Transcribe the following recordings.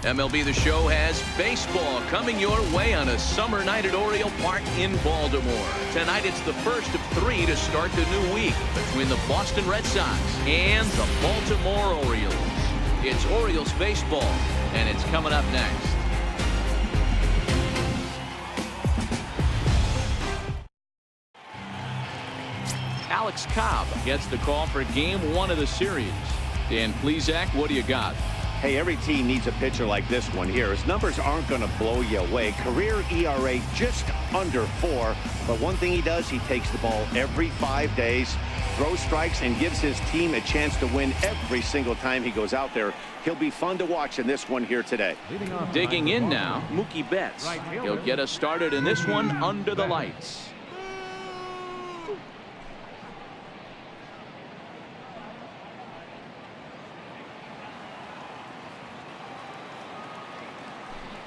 MLB The Show has baseball coming your way on a summer night at Oriole Park in Baltimore. Tonight it's the first of 3 to start the new week between the Boston Red Sox and the Baltimore Orioles. It's Orioles baseball, and it's coming up next. Alex Cobb gets the call for Game 1 of the series. Dan Plesac, what do you got? Hey, every team needs a pitcher like this one here. His numbers aren't going to blow you away. Career ERA just under 4. But one thing he does, he takes the ball every 5 days, throws strikes, and gives his team a chance to win every single time he goes out there. He'll be fun to watch in this one here today. Digging in now, Mookie Betts. He'll get us started in this one under the lights.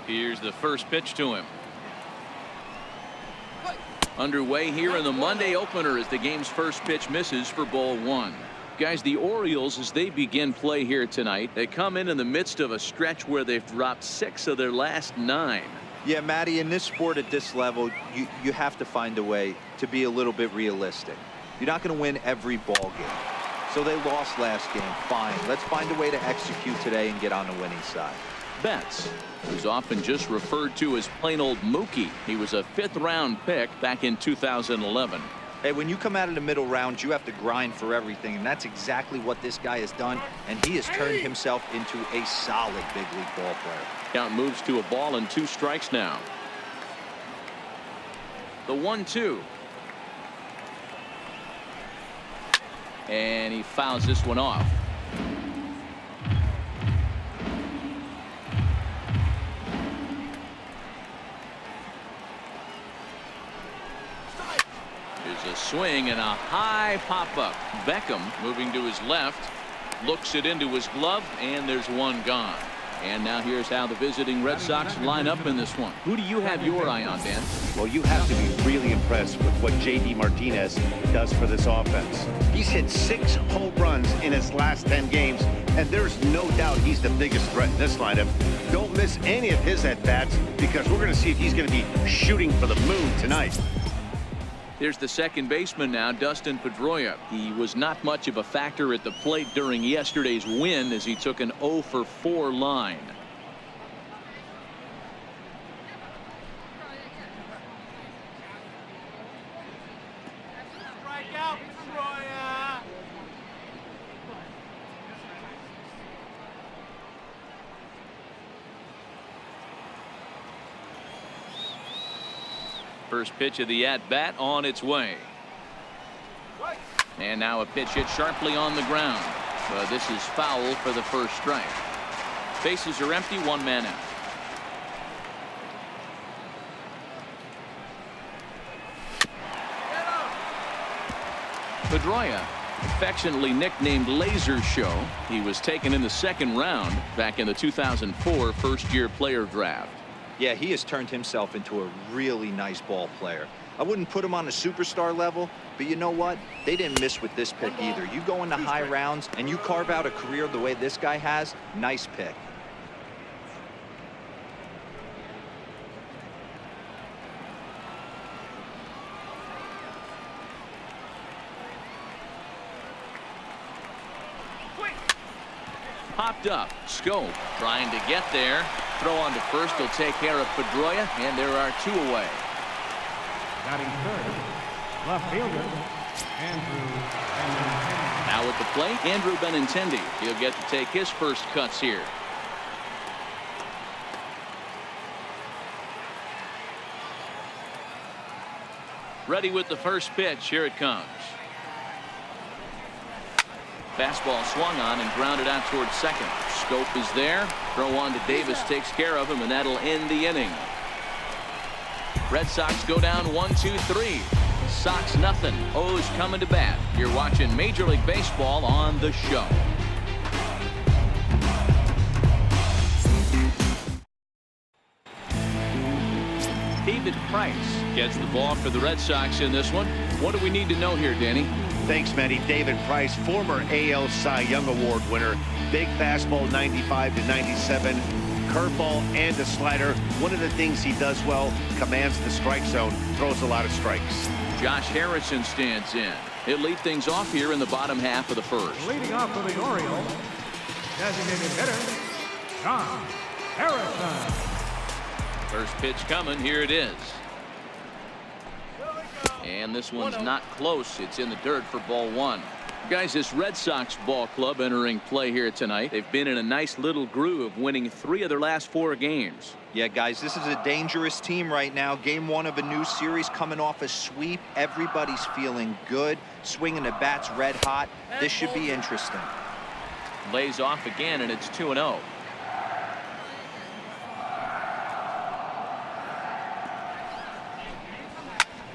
Here's the first pitch to him. Underway here in the Monday opener as the game's first pitch misses for ball 1. Guys, the Orioles, as they begin play here tonight, they come in the midst of a stretch where they've dropped 6 of their last 9. Yeah, Matty, in this sport at this level, you have to find a way to be a little bit realistic. You're not going to win every ball game. So they lost last game. Fine. Let's find a way to execute today and get on the winning side. Betts, who's often just referred to as plain old Mookie. He was a 5th-round pick back in 2011. Hey, when you come out of the middle rounds, you have to grind for everything, and that's exactly what this guy has done, and he has turned himself into a solid big league ball player. Count moves to a ball and 2 strikes now. The 1-2. And he fouls this one off. There's a swing and a high pop-up. Beckham moving to his left, looks it into his glove, and there's one gone. And now here's how the visiting Red Sox line up in this one. Who do you have your eye on, Dan? Well, you have to be really impressed with what J.D. Martinez does for this offense. He's hit 6 home runs in his last 10 games, and there's no doubt he's the biggest threat in this lineup. Don't miss any of his at-bats, because we're going to see if he's going to be shooting for the moon tonight. Here's the second baseman now, Dustin Pedroia. He was not much of a factor at the plate during yesterday's win as he took an 0-for-4 line. First pitch of the at-bat on its way. And now a pitch hit sharply on the ground. But this is foul for the first strike. Bases are empty, 1 man out. Pedroia, affectionately nicknamed Laser Show. He was taken in the 2nd round back in the 2004 first-year player draft. Yeah, he has turned himself into a really nice ball player. I wouldn't put him on a superstar level, but you know what? They didn't miss with this pick either. You go into high rounds and you carve out a career the way this guy has, nice pick. Popped up. Scope trying to get there. Throw on to first will take care of Pedroia, and there are 2 away. Batting third, left fielder, Andrew Benintendi. Now at the plate, Andrew Benintendi. He'll get to take his first cuts here. Ready with the first pitch. Here it comes. Fastball swung on and grounded out towards second. Scope is there. Throw on to Davis takes care of him, and that'll end the inning. Red Sox go down 1-2-3. Sox nothing. O's coming to bat. You're watching Major League Baseball on The Show. David Price gets the ball for the Red Sox in this one. What do we need to know here, Danny? Thanks, Matty. David Price, former AL Cy Young Award winner. Big fastball, 95 to 97. curveball and a slider. One of the things he does well, commands the strike zone, throws a lot of strikes. Josh Harrison stands in. He'll lead things off here in the bottom half of the first. Leading off for the Orioles, designated hitter, Josh Harrison. First pitch coming. Here it is. And this one's not close. It's in the dirt for ball one. Guys, this Red Sox ball club entering play here tonight. They've been in a nice little groove, winning 3 of their last 4 games. Yeah, guys, this is a dangerous team right now. Game 1 of a new series, coming off a sweep. Everybody's feeling good, swinging the bats red hot. This should be interesting. Lays off again, and it's 2-0.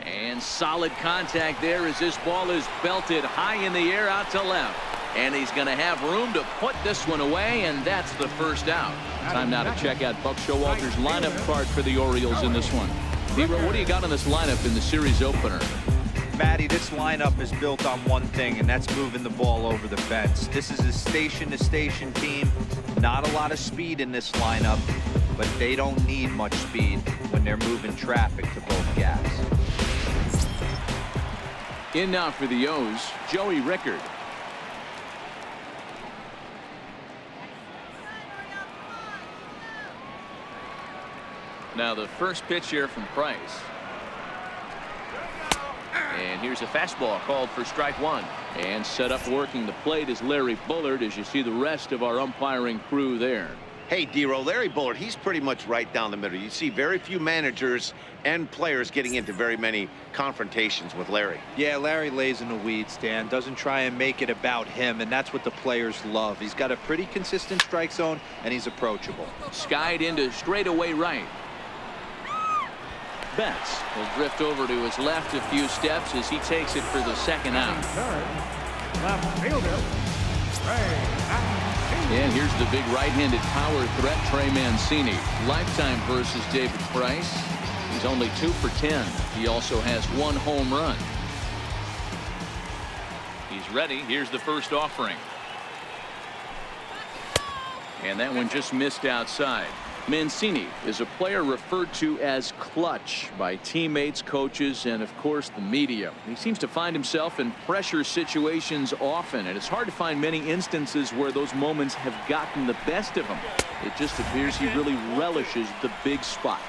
And solid contact there as this ball is belted high in the air out to left. And he's going to have room to put this one away, and that's the first out. Time now to check out Buck Showalter's lineup card for the Orioles in this one. D-Row, what do you got on this lineup in the series opener? Matty, this lineup is built on one thing, and that's moving the ball over the fence. This is a station-to-station team. Not a lot of speed in this lineup, but they don't need much speed when they're moving traffic to both gaps. In now for the O's, Joey Rickard. Now the first pitch here from Price. And here's a fastball called for strike one. And set up working the plate is Larry Bullard, as you see the rest of our umpiring crew there. Hey, D-Row, Larry Bullard, he's pretty much right down the middle. You see very few managers and players getting into very many confrontations with Larry. Yeah, Larry lays in the weeds, Dan. Doesn't try and make it about him, and that's what the players love. He's got a pretty consistent strike zone, and he's approachable. Skied into straightaway right. Betts will drift over to his left a few steps as he takes it for the second out. Third, left fielder, And here's the big right-handed power threat, Trey Mancini. Lifetime versus David Price. He's only 2 for 10. He also has 1 home run. He's ready. Here's the first offering. And that one just missed outside. Mancini is a player referred to as clutch by teammates, coaches, and of course the media. He seems to find himself in pressure situations often, and it's hard to find many instances where those moments have gotten the best of him. It just appears he really relishes the big spot.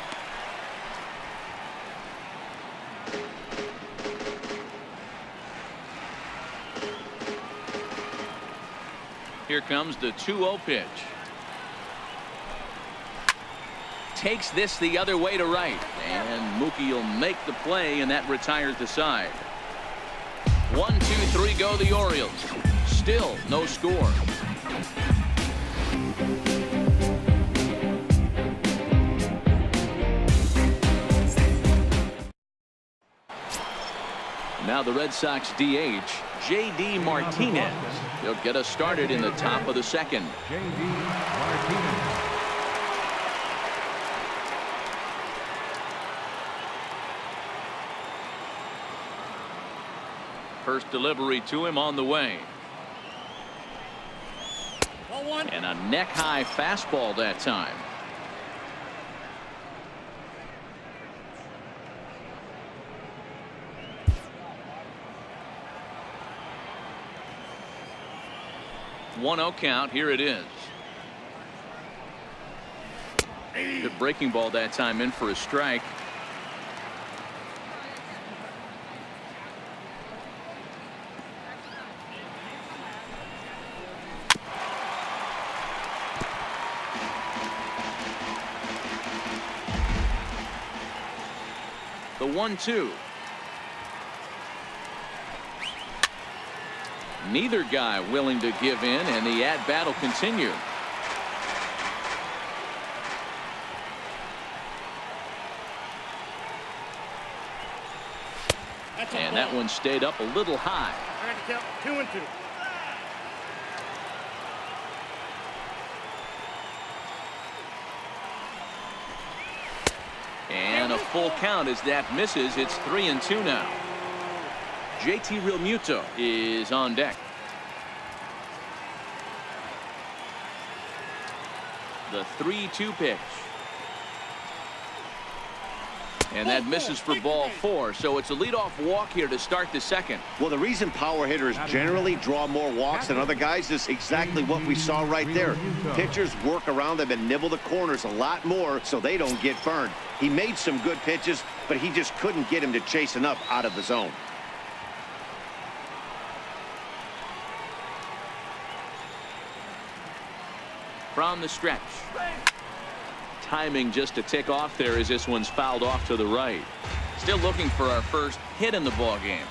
Here comes the 2-0 pitch. Takes this the other way to right, and Mookie will make the play, and that retires the side. 1, 2, 3 go the Orioles. Still no score. Now the Red Sox DH, J.D. Martinez. He'll get us started in the top of the second. J.D. Martinez. First delivery to him on the way. And a neck-high fastball that time. One 1-0 count. Here it is. Good breaking ball that time, in for a strike. The 1-2. Neither guy willing to give in, and the at-bat will continue. And that one stayed up a little high. Trying to count 2 and 2. And a full count as that misses. It's 3-2 now. JT Realmuto is on deck. The 3-2 pitch. And that misses for ball 4. So it's a leadoff walk here to start the second. Well, the reason power hitters generally draw more walks than other guys is exactly what we saw right there. Pitchers work around them and nibble the corners a lot more so they don't get burned. He made some good pitches, but he just couldn't get him to chase enough out of the zone. From the stretch. Timing just to tick off there as this one's fouled off to the right. Still looking for our first hit in the ball game.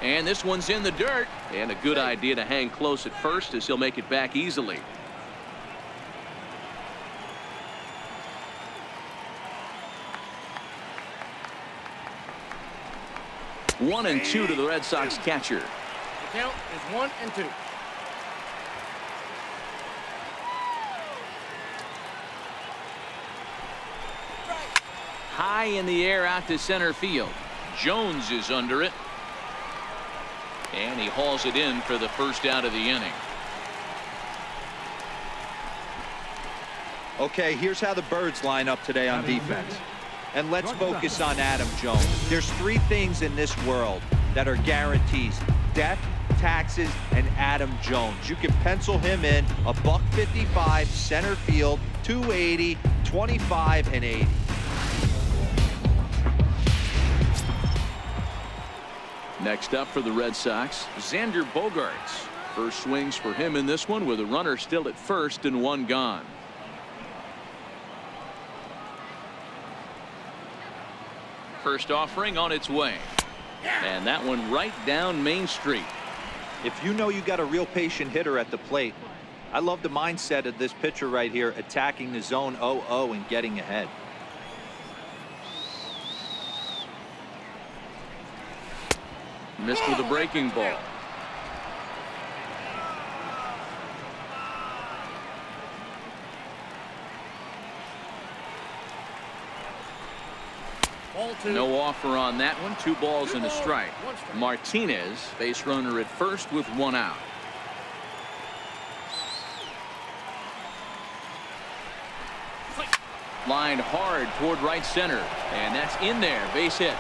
And this one's in the dirt. And a good idea to hang close at first as he'll make it back easily. One and 2 to the Red Sox catcher. Count is 1 and 2. High in the air out to center field. Jones is under it. And he hauls it in for the first out of the inning. Okay, here's how the Birds line up today on defense. And let's focus on Adam Jones. There's 3 things in this world that are guarantees: death, taxes, and Adam Jones. You can pencil him in a $155 center field, 280, 25, and 80. Next up for the Red Sox, Xander Bogaerts. First swings for him in this one with a runner still at first and 1 gone. First offering on its way. And that one right down Main Street. If you know you got a real patient hitter at the plate, I love the mindset of this pitcher right here, attacking the zone 0-0 and getting ahead. Missed with a breaking ball. No offer on that one. 2 balls and a strike. Martinez, base runner at first with 1 out. Lined hard toward right center, and that's in there. Base hit.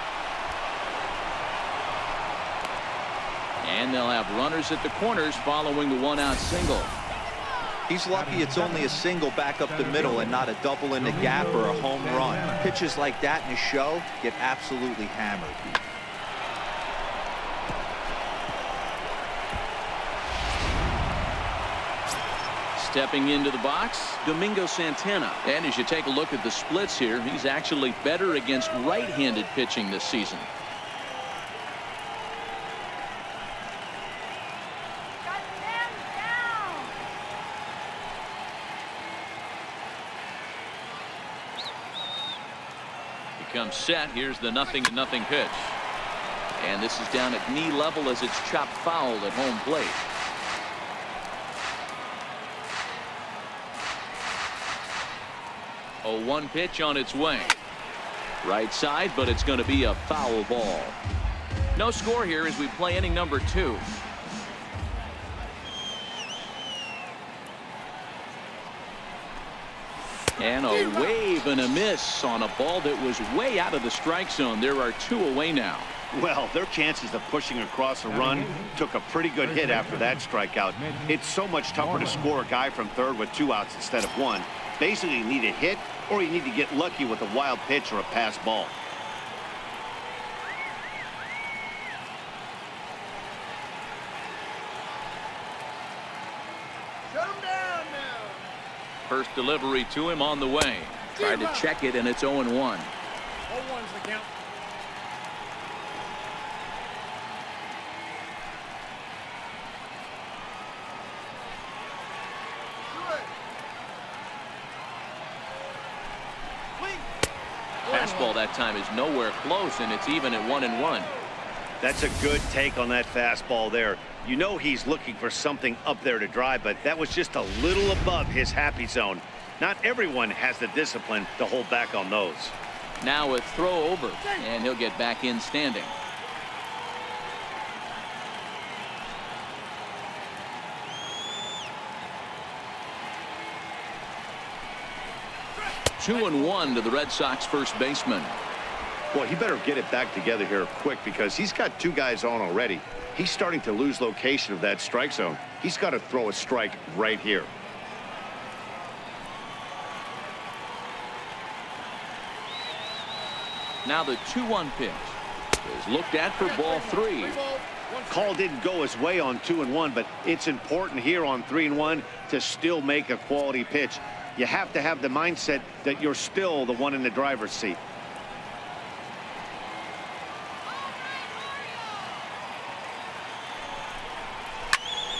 And they'll have runners at the corners following the 1-out single. He's lucky it's only a single back up the middle and not a double in the gap or a home run. Pitches like that in a show get absolutely hammered. Stepping into the box, Domingo Santana. And as you take a look at the splits here, he's actually better against right-handed pitching this season. Comes set. Here's the 0-0 pitch. And this is down at knee level as it's chopped foul at home plate. A 1 pitch on its way. Right side, but it's going to be a foul ball. No score here as we play inning number 2. And a wave and a miss on a ball that was way out of the strike zone. There are 2 away now. Well, their chances of pushing across a run took a pretty good hit after that strikeout. It's so much tougher to score a guy from third with 2 outs instead of 1. Basically, you need a hit or you need to get lucky with a wild pitch or a pass ball. First delivery to him on the way. Tried to check it, and it's 0-1. 0-1's the count. Fastball that time is nowhere close, and it's even at 1-1. That's a good take on that fastball there. You know he's looking for something up there to drive, but that was just a little above his happy zone. Not everyone has the discipline to hold back on those. Now a throw over, and he'll get back in standing. 2-1 to the Red Sox first baseman. Well, he better get it back together here quick because he's got 2 guys on already. He's starting to lose location of that strike zone. He's got to throw a strike right here. Now the 2-1 pitch is looked at for ball 3. Call didn't go his way on 2-1, but it's important here on 3-1 to still make a quality pitch. You have to have the mindset that you're still the one in the driver's seat.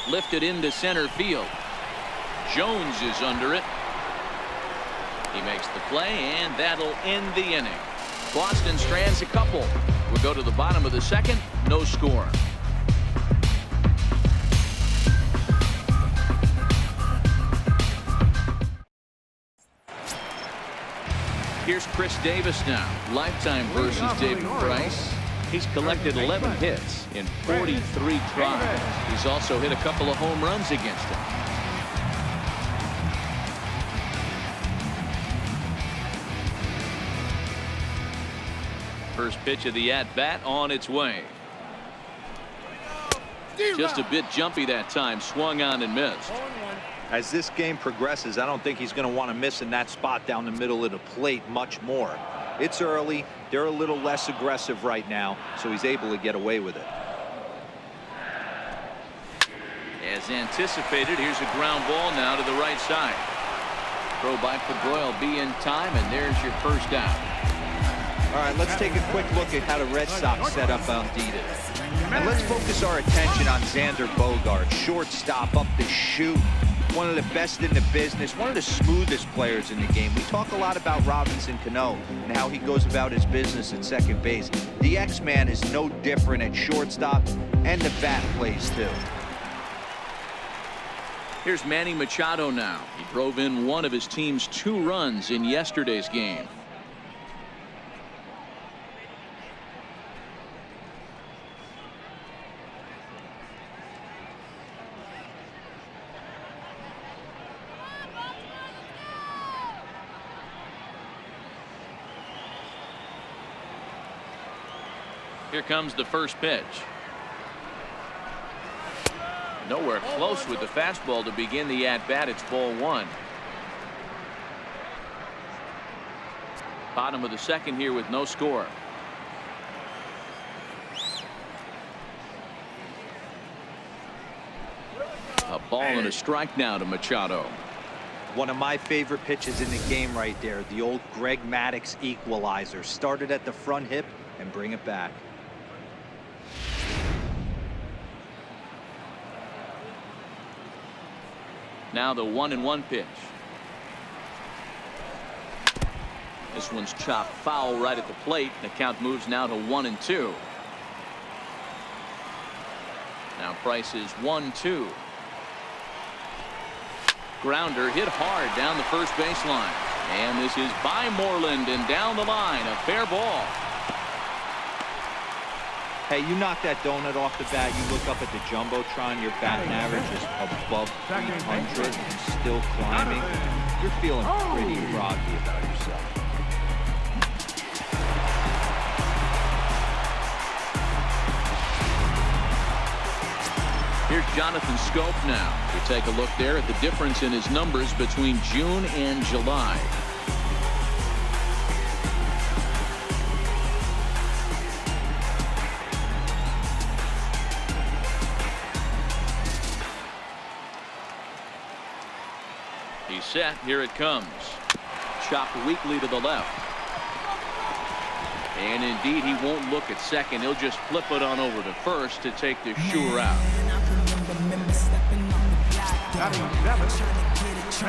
Lifted into center field. Jones is under it. He makes the play, and that'll end the inning. Boston strands a couple. We'll go to the bottom of the second. No score. Here's Chris Davis now. Lifetime versus David Price. He's collected 11 hits in 43 tries. He's also hit a couple of home runs against him. First pitch of the at-bat on its way. Just a bit jumpy that time. Swung on and missed. As this game progresses, I don't think he's going to want to miss in that spot down the middle of the plate much more. It's early. They're a little less aggressive right now, so he's able to get away with it. As anticipated, here's a ground ball now to the right side. Throw by Pedroia will be in time, and there's your first out. All right, let's take a quick look at how the Red Sox set up on Dita. And let's focus our attention on Xander Bogaerts, shortstop, up the chute. One of the best in the business, one of the smoothest players in the game. We talk a lot about Robinson Cano and how he goes about his business at second base. The X-Man is no different at shortstop, and the bat plays too. Here's Manny Machado now. He drove in one of his team's 2 runs in yesterday's game. Here comes the first pitch. Nowhere close with the fastball to begin the at-bat. It's ball 1. Bottom of the second here with no score. A ball and a strike now to Machado. One of my favorite pitches in the game right there. The old Greg Maddux equalizer. Started at the front hip and bring it back. Now the 1-1 pitch. This one's chopped foul right at the plate. The count moves now to 1-2. Now Price is 1-2. Grounder hit hard down the first baseline. And this is by Moreland and down the line. A fair ball. Hey, you knock that donut off the bat, you look up at the Jumbotron, your batting average is above 300 and still climbing. You're feeling pretty groggy about yourself. Here's Jonathan Scope now. We take a look there at the difference in his numbers between June and July. He's set. Here it comes. Chopped weakly to the left. And indeed, he won't look at second. He'll just flip it on over to first to take the sure out.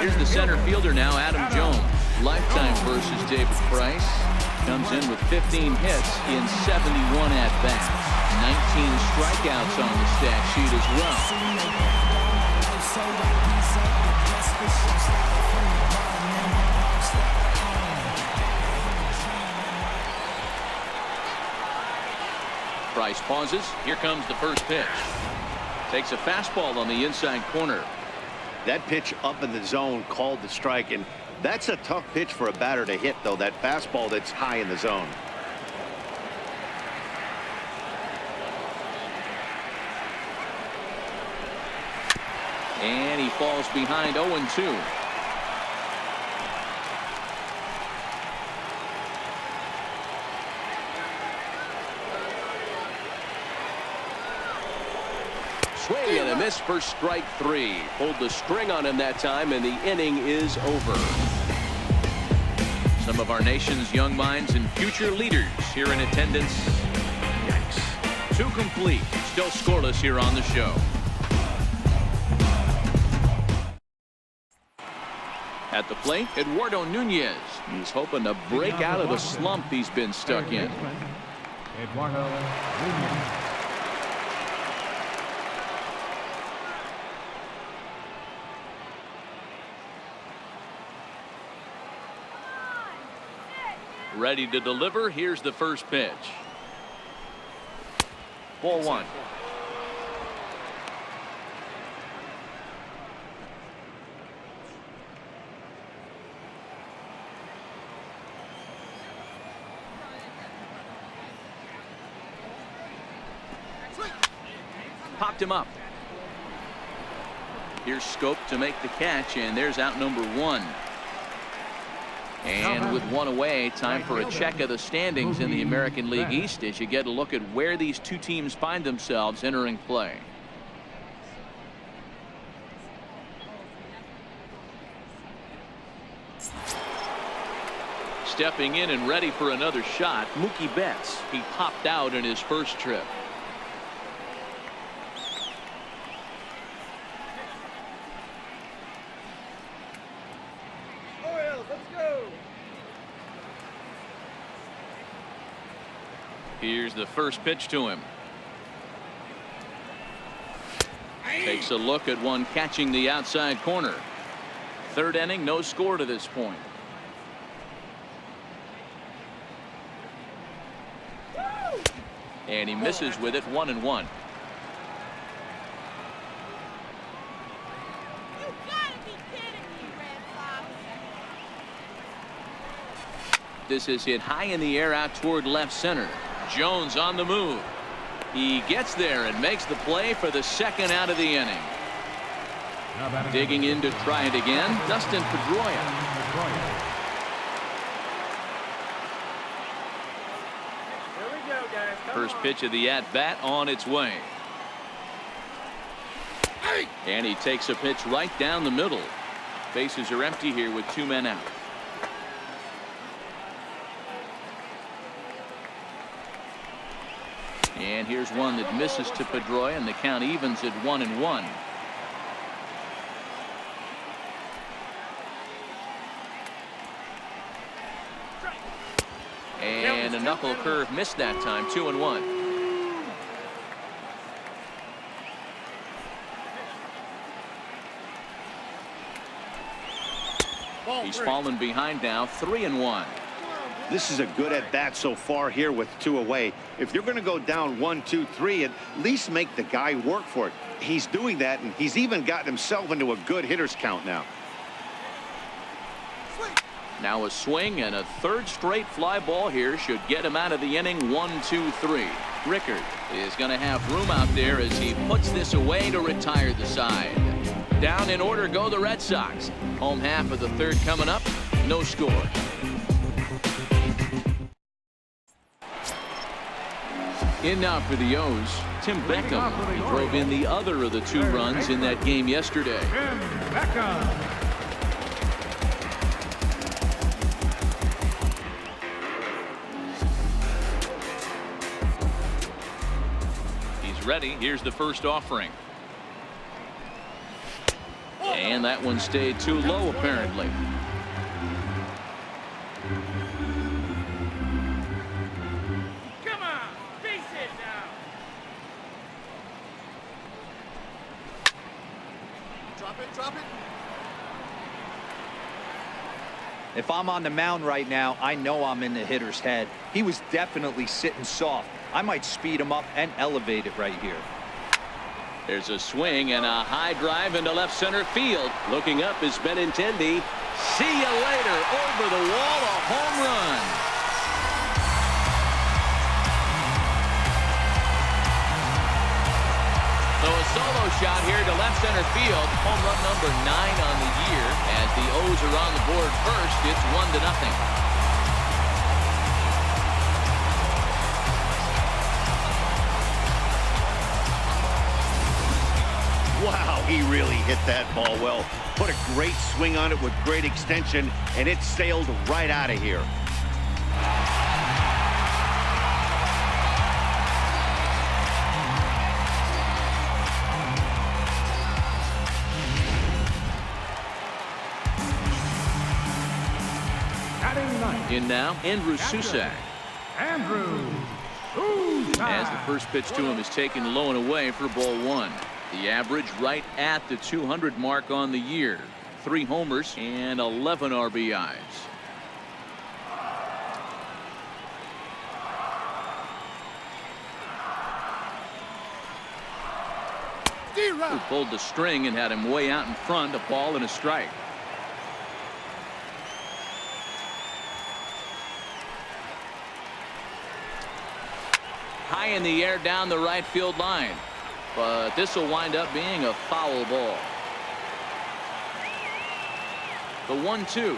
Here's the center fielder now, Adam Jones. Lifetime versus David Price. Comes in with 15 hits in 71 at-bats. 19 strikeouts on the stat sheet as well. Price pauses. Here comes the first pitch. Takes a fastball on the inside corner. That pitch up in the zone called the strike, and That's a tough pitch for a batter to hit, though, that fastball that's high in the zone. And he falls behind 0-2. Swing and a miss for strike 3. Pulled the string on him that time, and the inning is over. Some of our nation's young minds and future leaders here in attendance. Yikes. 2 complete. Still scoreless here on the show. At the plate, Eduardo Nunez. He's hoping to break out of the slump he's been stuck in. Eduardo Nunez. Ready to deliver. Here's the first pitch. Ball 1. Popped him up. Here's Scope to make the catch, and there's out number 1. And with 1 away, time for a check of the standings in the American League East as you get a look at where these 2 teams find themselves entering play. Stepping in and ready for another shot, Mookie Betts. He popped out in his first trip. Here's the first pitch to him. Takes a look at one catching the outside corner. 3rd inning, no score to this point. And he misses with it, 1-1. This is hit high in the air out toward left center. Jones on the move. He gets there and makes the play for the 2nd out of the inning. Digging in to try it again, Dustin Pedroia. Here we go, guys. First pitch of the at-bat on its way. And he takes a pitch right down the middle. Bases are empty here with 2 men out. And here's one that misses to Pedroia, and the count evens at 1-1. And a knuckle curve missed that time, 2-1. He's fallen behind now, 3-1. This is a good at-bat so far here with 2 away. If you're going to go down 1, 2, 3, at least make the guy work for it. He's doing that, and he's even gotten himself into a good hitter's count now. Now a swing and a 3rd straight fly ball here should get him out of the inning. 1, 2, 3. Rickard is going to have room out there as he puts this away to retire the side. Down in order go the Red Sox. Home half of the 3rd coming up. No score. In now for the O's, Tim Beckham. He drove in the other of the 2 runs in that game yesterday. Tim Beckham. He's ready. Here's the first offering. And that one stayed too low, apparently. If I'm on the mound right now, I know I'm in the hitter's head. He was definitely sitting soft. I might speed him up and elevate it right here. There's a swing and a high drive into left center field. Looking up is Benintendi. See you later. Over the wall, a home run. So a solo shot here to left center field. Home run number 9 on the year. As the O's are on the board first, it's 1-0. Wow, he really hit that ball well. Put a great swing on it with great extension, and it sailed right out of here. Batting ninth. In now, Andrew Susac. Andrew Susac. As the first pitch to him is taken low and away for ball 1. The average right at the 200 mark on the year. 3 homers and 11 RBIs. Who pulled the string and had him way out in front. A ball and a strike. High in the air down the right field line. But this will wind up being a foul ball. The 1-2.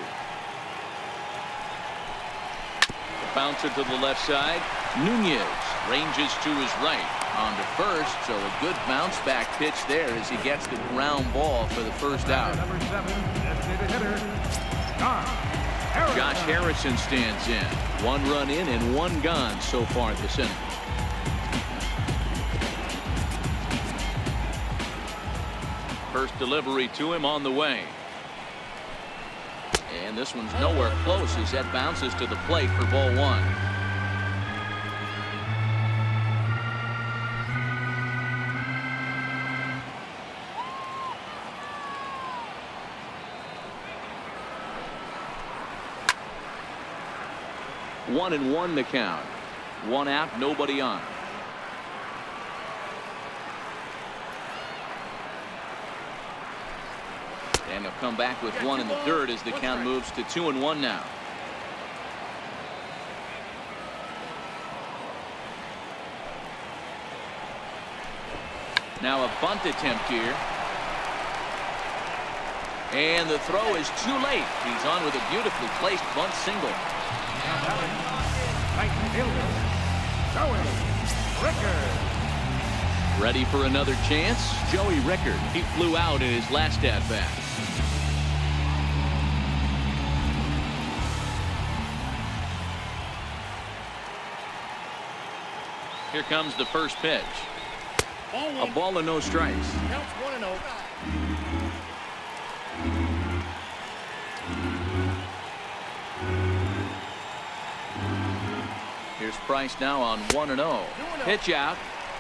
The bouncer to the left side. Nunez ranges to his right. On to first, so a good bounce back pitch there as he gets the ground ball for the first out. Number 7, designated hitter, Josh Harrison stands in. 1 run in and 1 gone so far this inning. First delivery to him on the way. And this one's nowhere close as that bounces to the plate for ball 1. One and 1 the count. 1 out, nobody on. And he'll come back with 1 in the dirt as the count moves to 2-1 now. Now a bunt attempt here. And the throw is too late. He's on with a beautifully placed bunt single. right fielder, Joey Rickard. Ready for another chance? Joey Rickard. He flew out in his last at-bat. Here comes the first pitch. A ball and no strikes. Counts 1-0. Here's Price now on 1-0. Pitch out.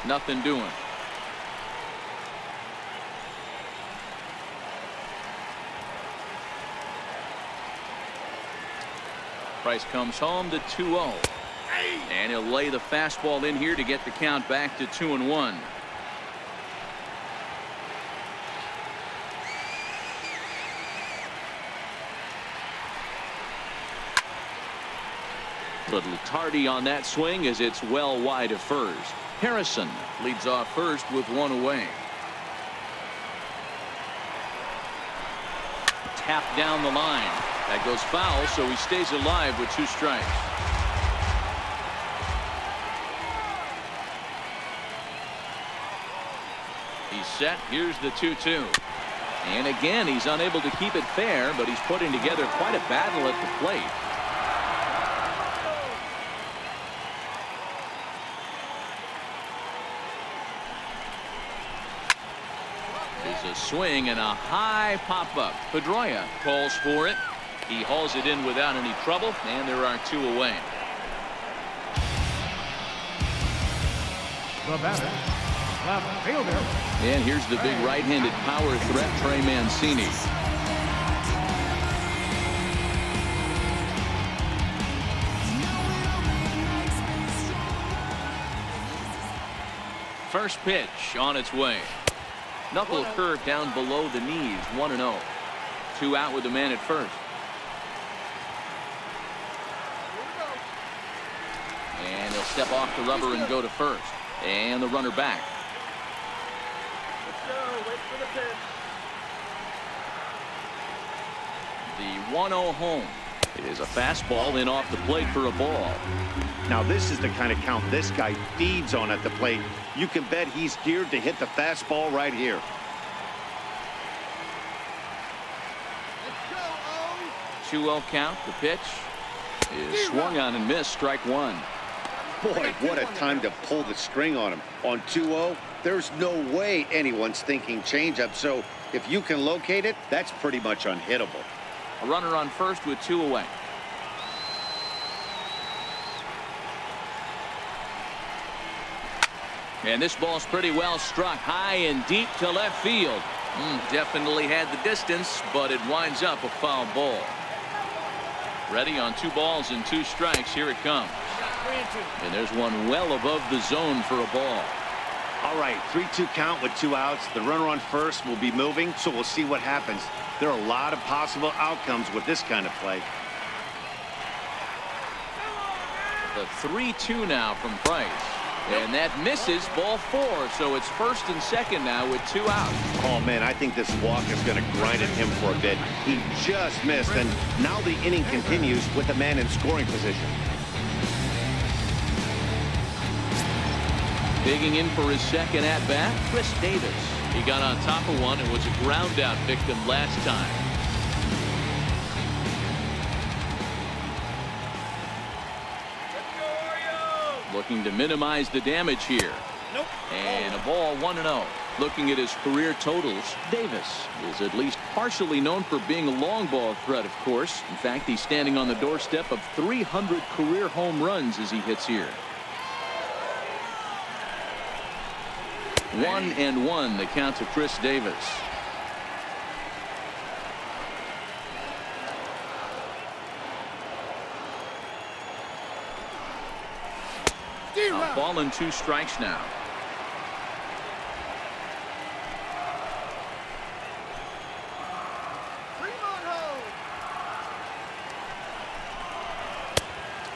Nothing doing. Price comes home to 2-0. And he'll lay the fastball in here to get the count back to 2-1. Little tardy on that swing as it's well wide of first. Harrison leads off first with 1 away. Tapped down the line. That goes foul, so he stays alive with 2 strikes. He's set. Here's the 2-2. And again, he's unable to keep it fair, but he's putting together quite a battle at the plate. There's a swing and a high pop-up. Pedroia calls for it. He hauls it in without any trouble, and there are 2 away. The batter, left fielder. And here's the big right-handed power threat, Trey Mancini. First pitch on its way. Knuckle curve down below the knees. 1-0. 2 out with the man at first. And he'll step off the rubber and go to first. And the runner back. Let's go. Wait for the pitch. The 1-0 home. It is a fastball in off the plate for a ball. Now this is the kind of count this guy feeds on at the plate. You can bet he's geared to hit the fastball right here. Let's go, 2-0 count. The pitch is swung on and missed. Strike one. Boy, what a time to pull the string on him. On 2-0, there's no way anyone's thinking changeup. So if you can locate it, that's pretty much unhittable. A runner on first with 2 away. And this ball's pretty well struck high and deep to left field. Definitely had the distance, but it winds up a foul ball. Ready on 2 balls and 2 strikes. Here it comes. And there's one well above the zone for a ball. All right, 3-2 count with 2 outs. The runner on first will be moving, so we'll see what happens. There are a lot of possible outcomes with this kind of play. The 3-2 now from Price. And that misses, ball 4. So it's first and second now with 2 outs. Oh, man, I think this walk is going to grind at him for a bit. He just missed, and now the inning continues with the man in scoring position. Digging in for his second at-bat, Chris Davis. He got on top of one and was a ground-out victim last time. Looking to minimize the damage here. Nope. And a ball 1-0. Looking at his career totals, Davis is at least partially known for being a long ball threat, of course. In fact, he's standing on the doorstep of 300 career home runs as he hits here. 1-1 the count to Chris Davis. A ball and 2 strikes now.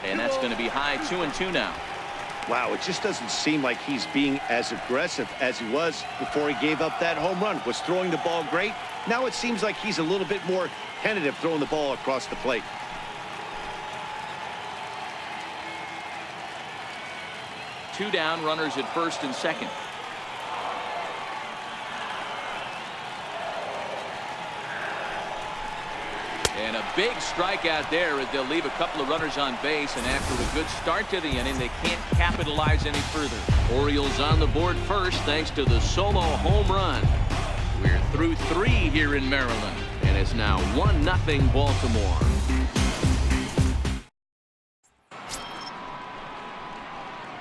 And that's going to be high. 2-2 now. Wow, it just doesn't seem like he's being as aggressive as he was before he gave up that home run. Was throwing the ball great. Now it seems like he's a little bit more tentative throwing the ball across the plate. Two down, runners at first and second. And a big strikeout there as they'll leave a couple of runners on base, and after a good start to the inning, they can't capitalize any further. Orioles on the board first thanks to the solo home run. We're through 3 here in Maryland, and it's now 1-0 Baltimore.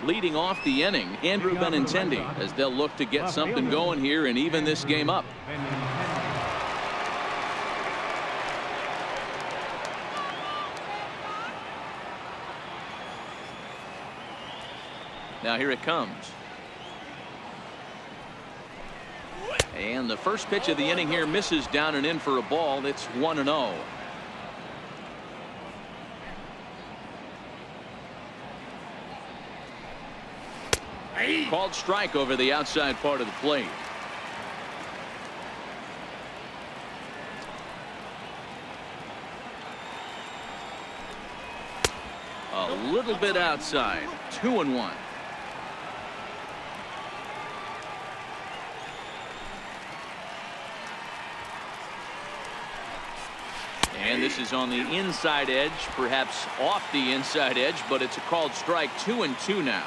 Leading off the inning, Andrew Benintendi, as they'll look to get something going here and even this game up. Now here it comes. And the first pitch of the inning here misses down and in for a ball. It's 1-0. Called strike over the outside part of the plate. A little bit outside. 2-1. And this is on the inside edge, perhaps off the inside edge, but it's a called strike. 2-2 now.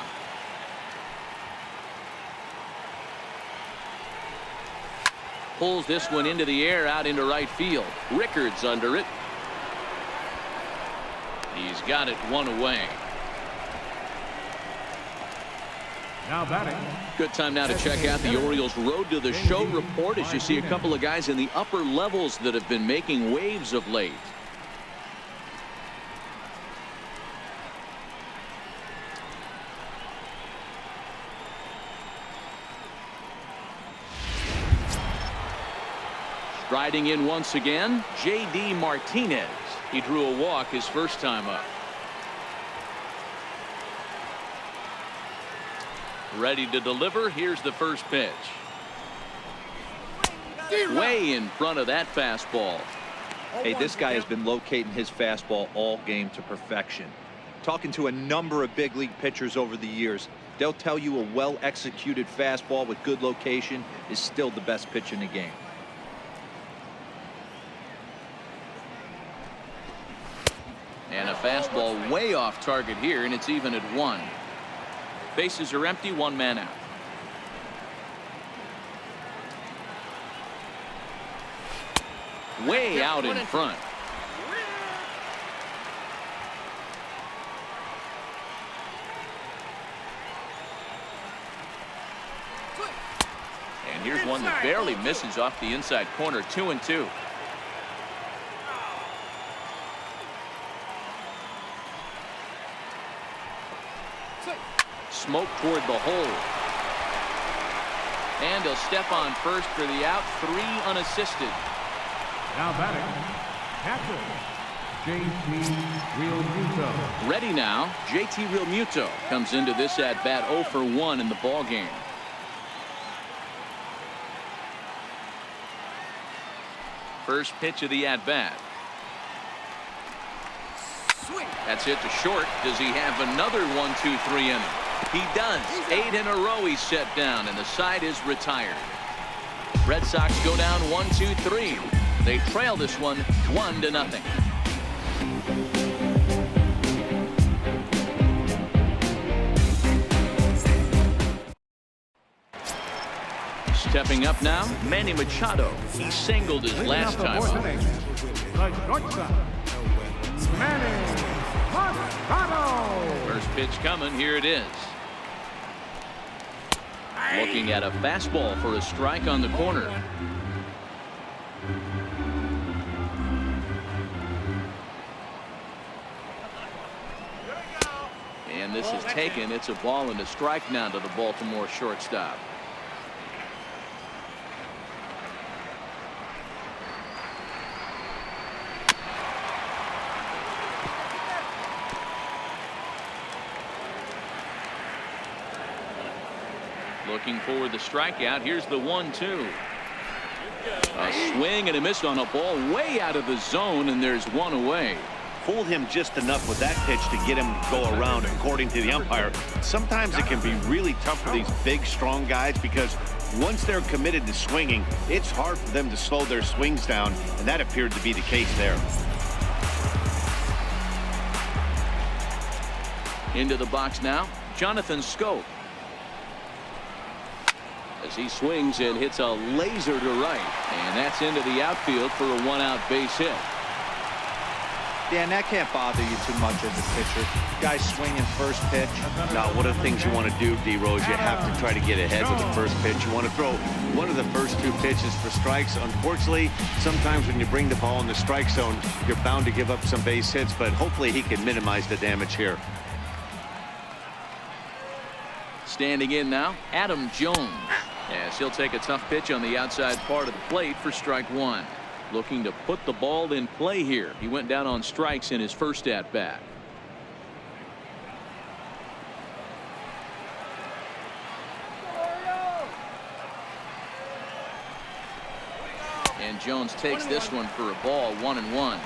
Pulls this one into the air out into right field. Rickards under it. He's got it 1 away. Now batting. Good time now to check out the Orioles Road to the Show report as you see a couple of guys in the upper levels that have been making waves of late. Striding in once again, J.D. Martinez. He drew a walk his first time up. Ready to deliver. Here's the first pitch. Way in front of that fastball. Hey, this guy has been locating his fastball all game to perfection. Talking to a number of big league pitchers over the years, they'll tell you a well-executed fastball with good location is still the best pitch in the game. And a fastball way off target here, and it's even at 1. Bases are empty, 1 man out. Way out in front. And here's one that barely misses off the inside corner. 2-2. Smoke toward the hole. And he'll step on first for the out. 3 unassisted. Now batting, catcher, JT Realmuto. Ready now. JT Realmuto comes into this at bat 0 for 1 in the ball game. First pitch of the at bat. That's hit to short. Does he have another 1-2-3 inning? He does. 8 in a row he's set down, and the side is retired. Red Sox go down 1-2-3. They trail this one 1-0. Stepping up now, Manny Machado. He singled his last time up. Manny Machado. First pitch coming. Here it is. Looking at a fastball for a strike on the corner. And this is taken. It's a ball and a strike now to the Baltimore shortstop. Looking for the strikeout. Here's the 1-2. A swing and a miss on a ball way out of the zone, and there's 1 away. Fooled him just enough with that pitch to get him to go around, according to the umpire. Sometimes it can be really tough for these big, strong guys because once they're committed to swinging, it's hard for them to slow their swings down, and that appeared to be the case there. Into the box now, Jonathan Schoop. As he swings and hits a laser to right, and that's into the outfield for a 1-out base hit. Dan, that can't bother you too much as a pitcher. Guys swinging first pitch. Now, one of the things you want to do, D-Rose, you have to try to get ahead of the first pitch. You want to throw one of the first 2 pitches for strikes. Unfortunately, sometimes when you bring the ball in the strike zone, you're bound to give up some base hits, but hopefully he can minimize the damage here. Standing in now, Adam Jones. As he'll take a tough pitch on the outside part of the plate for strike 1. Looking to put the ball in play here. He went down on strikes in his first at bat. And Jones takes this one for a ball. 1-1.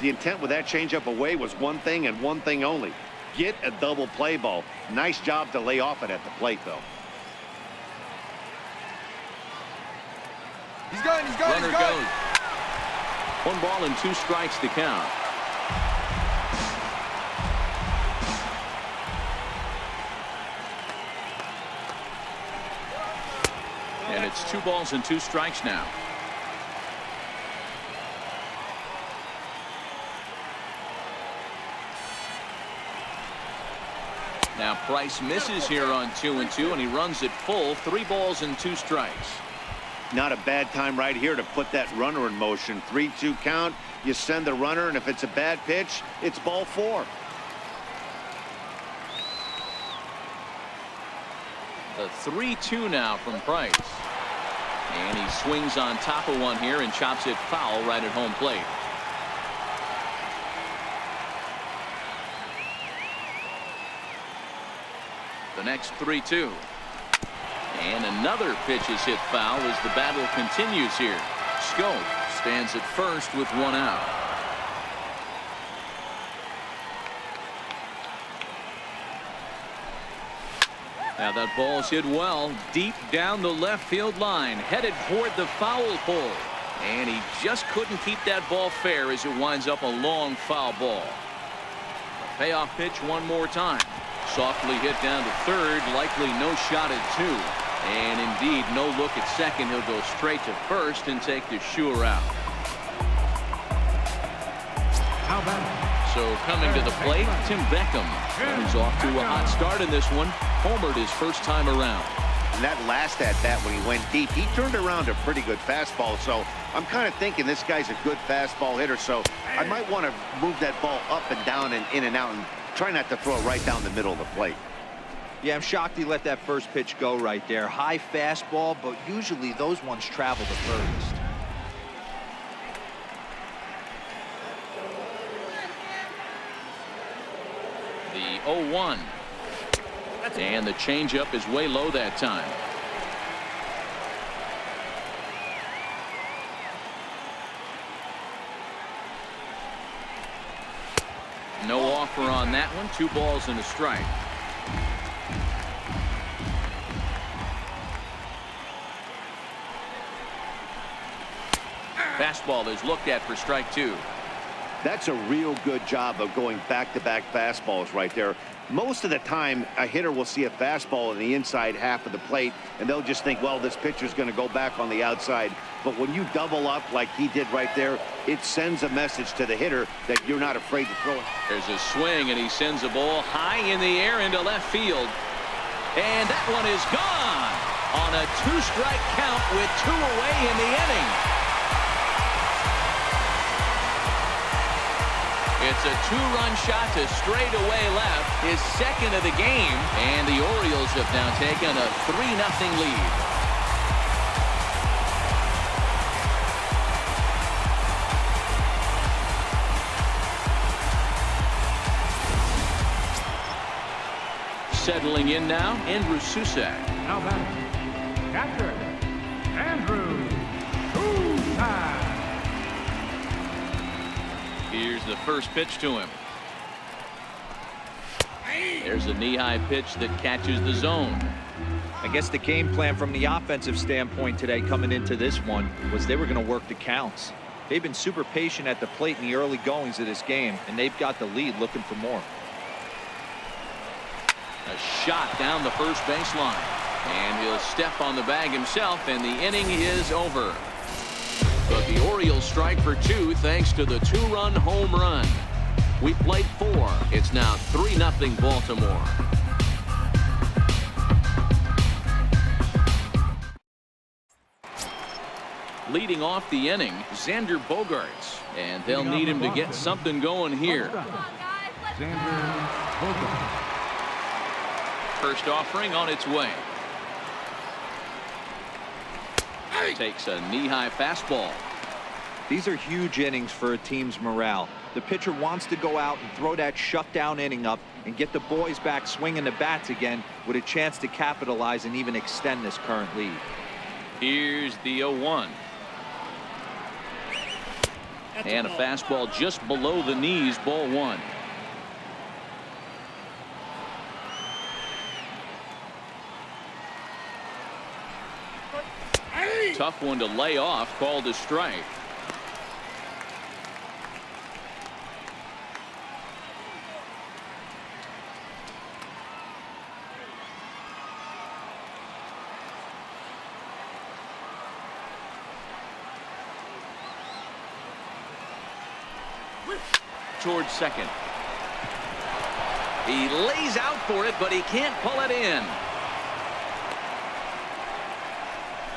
The intent with that changeup away was one thing and one thing only. Get a double play ball. Nice job to lay off it at the plate, though. He's going, he's going, Runner he's going. goes. 1 ball and 2 strikes to count. And it's 2 balls and 2 strikes now. Now Price misses here on 2-2, and he runs it full. 3 balls and 2 strikes. Not a bad time right here to put that runner in motion. 3-2 count. You send the runner, and if it's a bad pitch, it's ball 4. The 3-2 now from Price. And he swings on top of one here and chops it foul right at home plate. The next 3-2. And another pitch is hit foul as the battle continues here. Scope stands at first with one out. Now that ball's hit well deep down the left field line, headed toward the foul pole. And he just couldn't keep that ball fair as it winds up a long foul ball. Payoff pitch one more time. Softly hit down to third, likely no shot at two. And indeed, no look at second. He'll go straight to first and take the sure out. How about So coming to the plate, Tim Beckham. He's off to a hot start in this one. Homered his first time around. And that last at bat when he went deep, he turned around a pretty good fastball. So I'm kind of thinking this guy's a good fastball hitter. So I might want to move that ball up and down and in and out and try not to throw it right down the middle of the plate. Yeah, I'm shocked he let that first pitch go right there. High fastball, but usually those ones travel the furthest. The 0-1. And the changeup is way low that time. No offer on that one. 2 balls and a strike. Fastball is looked at for strike 2. That's a real good job of going back-to-back fastballs right there. Most of the time, a hitter will see a fastball in the inside half of the plate, and they'll just think, well, this pitcher's going to go back on the outside. But when you double up like he did right there, it sends a message to the hitter that you're not afraid to throw it. There's a swing, and he sends a ball high in the air into left field. And that one is gone on a 2-strike count with 2 away in the inning. It's a 2-run shot to straightaway left, his second of the game, and the Orioles have now taken a 3-0 lead. Settling in now, Andrew Susak. Now batting, catcher, Andrew Susak. Here's the first pitch to him. There's a knee-high pitch that catches the zone. I guess the game plan from the offensive standpoint today coming into this one was they were going to work the counts. They've been super patient at the plate in the early goings of this game, and they've got the lead looking for more. A shot down the first baseline. And he'll step on the bag himself, and the inning is over. But the Orioles strike for 2 thanks to the 2-run home run. We played 4. It's now 3-0 Baltimore. Leading off the inning, Xander Bogaerts. And they'll need him to get something going here. Xander Bogaerts. First offering on its way. Takes a knee-high fastball. These are huge innings for a team's morale. The pitcher wants to go out and throw that shutdown inning up and get the boys back swinging the bats again with a chance to capitalize and even extend this current lead. Here's the 0-1. And a fastball just below the knees, ball 1. Tough one to lay off, called a strike. Towards second. He lays out for it, but he can't pull it in.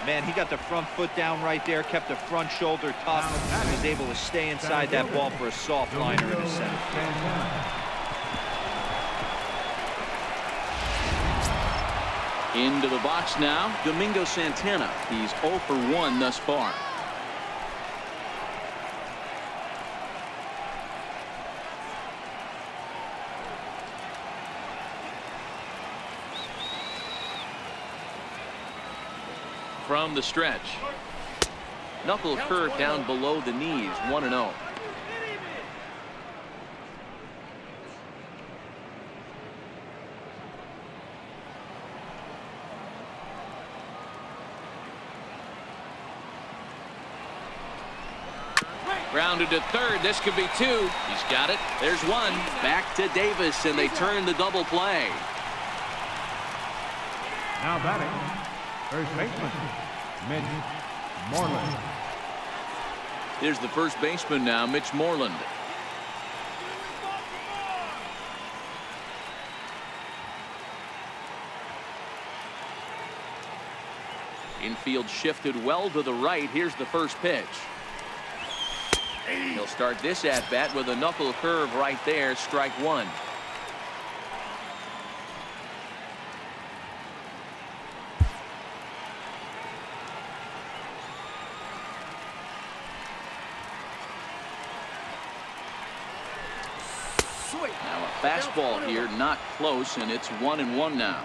Man, he got the front foot down right there, kept the front shoulder tough, and was able to stay inside that ball for a soft liner in the center. Into the box now, Domingo Santana. He's 0 for 1 thus far. from the stretch. Knuckle curve down below the knees. 1-0. Grounded to third. This could be two. He's got it. There's one. Back to Davis, and they turn the double play. Now batting, first baseman, Mitch Moreland. Here's the first baseman now, Mitch Moreland. Infield shifted well to the right. Here's the first pitch. He'll start this at bat with a knuckle curve right there. Strike one. Now a fastball here, not close, and it's 1-1 now.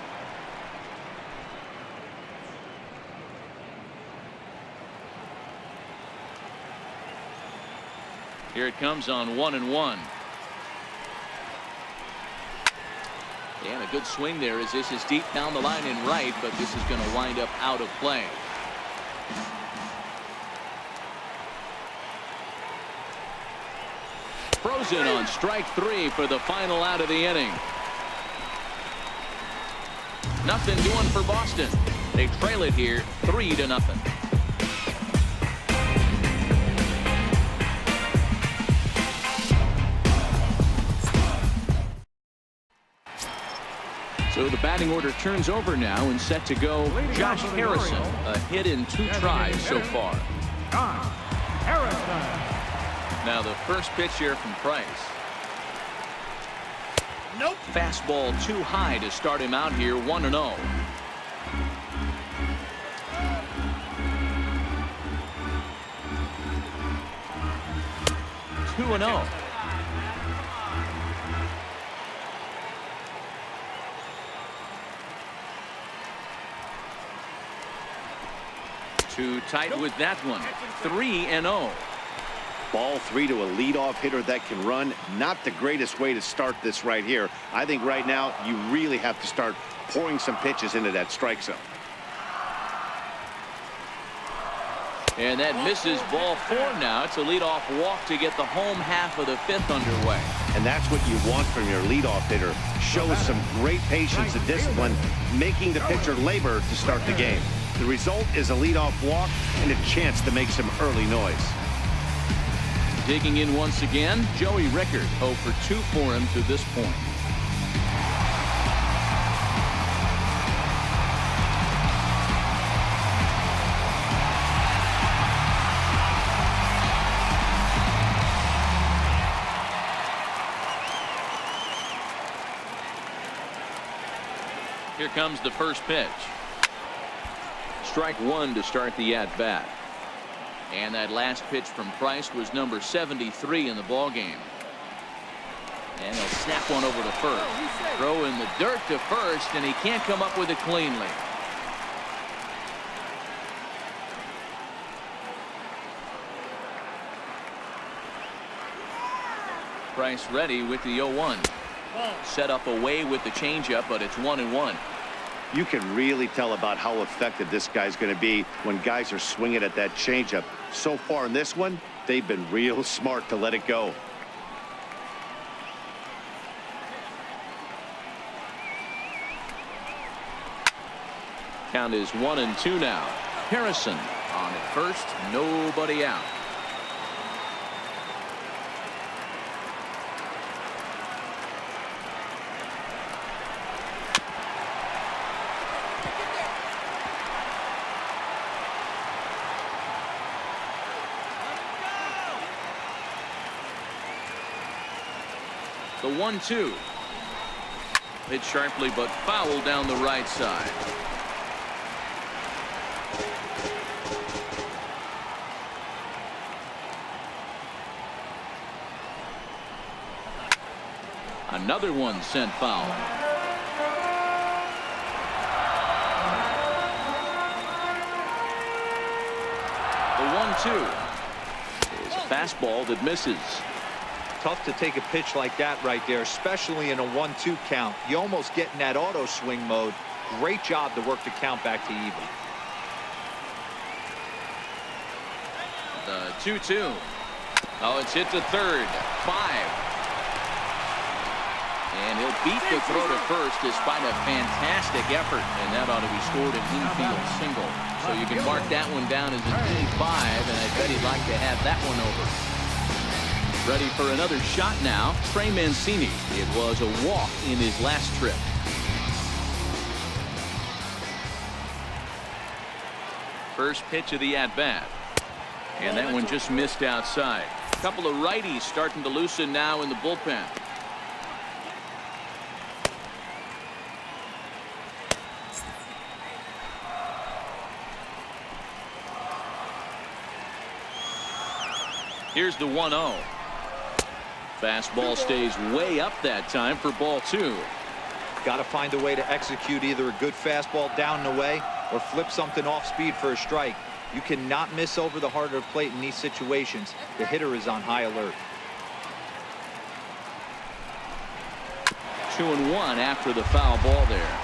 Here it comes on 1-1. And a good swing there as this is deep down the line and right, but this is going to wind up out of play. Frozen on strike three for the final out of the inning. Nothing doing for Boston. They trail it here 3-0. So the batting order turns over now and set to go. Josh Harrison, a hit in 2 tries so far. Josh Harrison. Now the first pitch here from Price. Nope. Fastball too high to start him out here. 1-0. 2-0. Too tight with that one. 3-0. Ball 3 to a leadoff hitter that can run. Not the greatest way to start this right here. I think right now you really have to start pouring some pitches into that strike zone. And that misses. Ball 4 now. It's a leadoff walk to get the home half of the 5th underway. And that's what you want from your leadoff hitter. Shows some great patience and discipline, making the pitcher labor to start the game. The result is a leadoff walk and a chance to make some early noise. Digging in once again, Joey Rickard. 0 for 2 for him to this point. Here comes the first pitch. Strike one to start the at-bat. And that last pitch from Price was number 73 in the ball game. And he'll snap one over to first. Throw in the dirt to first, and he can't come up with it cleanly. Price ready with the 0-1. Set up away with the changeup, but it's 1-1. You can really tell about how effective this guy's going to be when guys are swinging at that changeup. So far in this one, they've been real smart to let it go. Count is 1-2 now. Harrison on at first, nobody out. The 1-2. Hit sharply but foul down the right side. Another one sent foul. It's a fastball that misses. Tough to take a pitch like that right there, especially in a 1-2 count. You almost get in that auto swing mode. Great job to work the count back to even. The 2-2. Oh, it's hit to third. 5. And he'll beat the throw to first despite a fantastic effort. And that ought to be scored an infield single. So you can mark that one down as an E5, and I bet he'd like to have that one over. Ready for another shot now, Trey Mancini. It was a walk in his last trip. First pitch of the at-bat. And that one just missed outside. A couple of righties starting to loosen now in the bullpen. Here's the 1-0. Fastball stays way up that time for ball 2. Got to find a way to execute either a good fastball down and away or flip something off speed for a strike. You cannot miss over the heart of the plate in these situations. The hitter is on high alert. 2-1 after the foul ball there.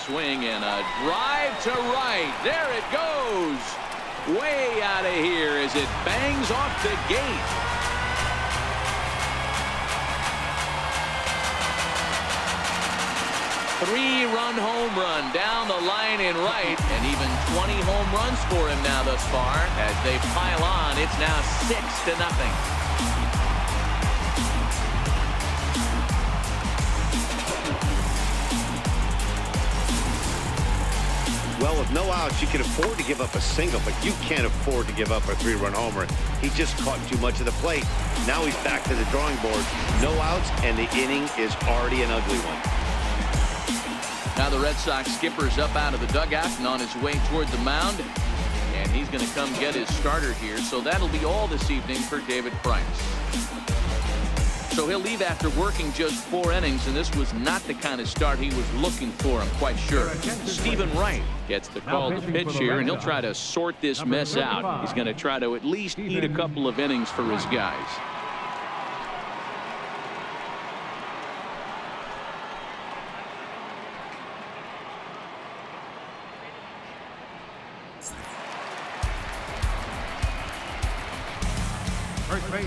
Swing and a drive to right. There it goes. Way out of here as it bangs off the gate. Three-run home run down the line in right, and even 20 home runs for him now thus far. As they pile on, it's now 6-0. Well, with no outs, you can afford to give up a single, but you can't afford to give up a 3-run homer. He just caught too much of the plate. Now he's back to the drawing board. No outs, and the inning is already an ugly one. Now the Red Sox skipper's up out of the dugout and on his way toward the mound. And he's going to come get his starter here. So that'll be all this evening for David Price. So he'll leave after working just 4 innings, and this was not the kind of start he was looking for, I'm quite sure. Stephen Wright gets the call to pitch here, and he'll try to sort this mess out. He's going to try to at least eat a couple of innings for his guys.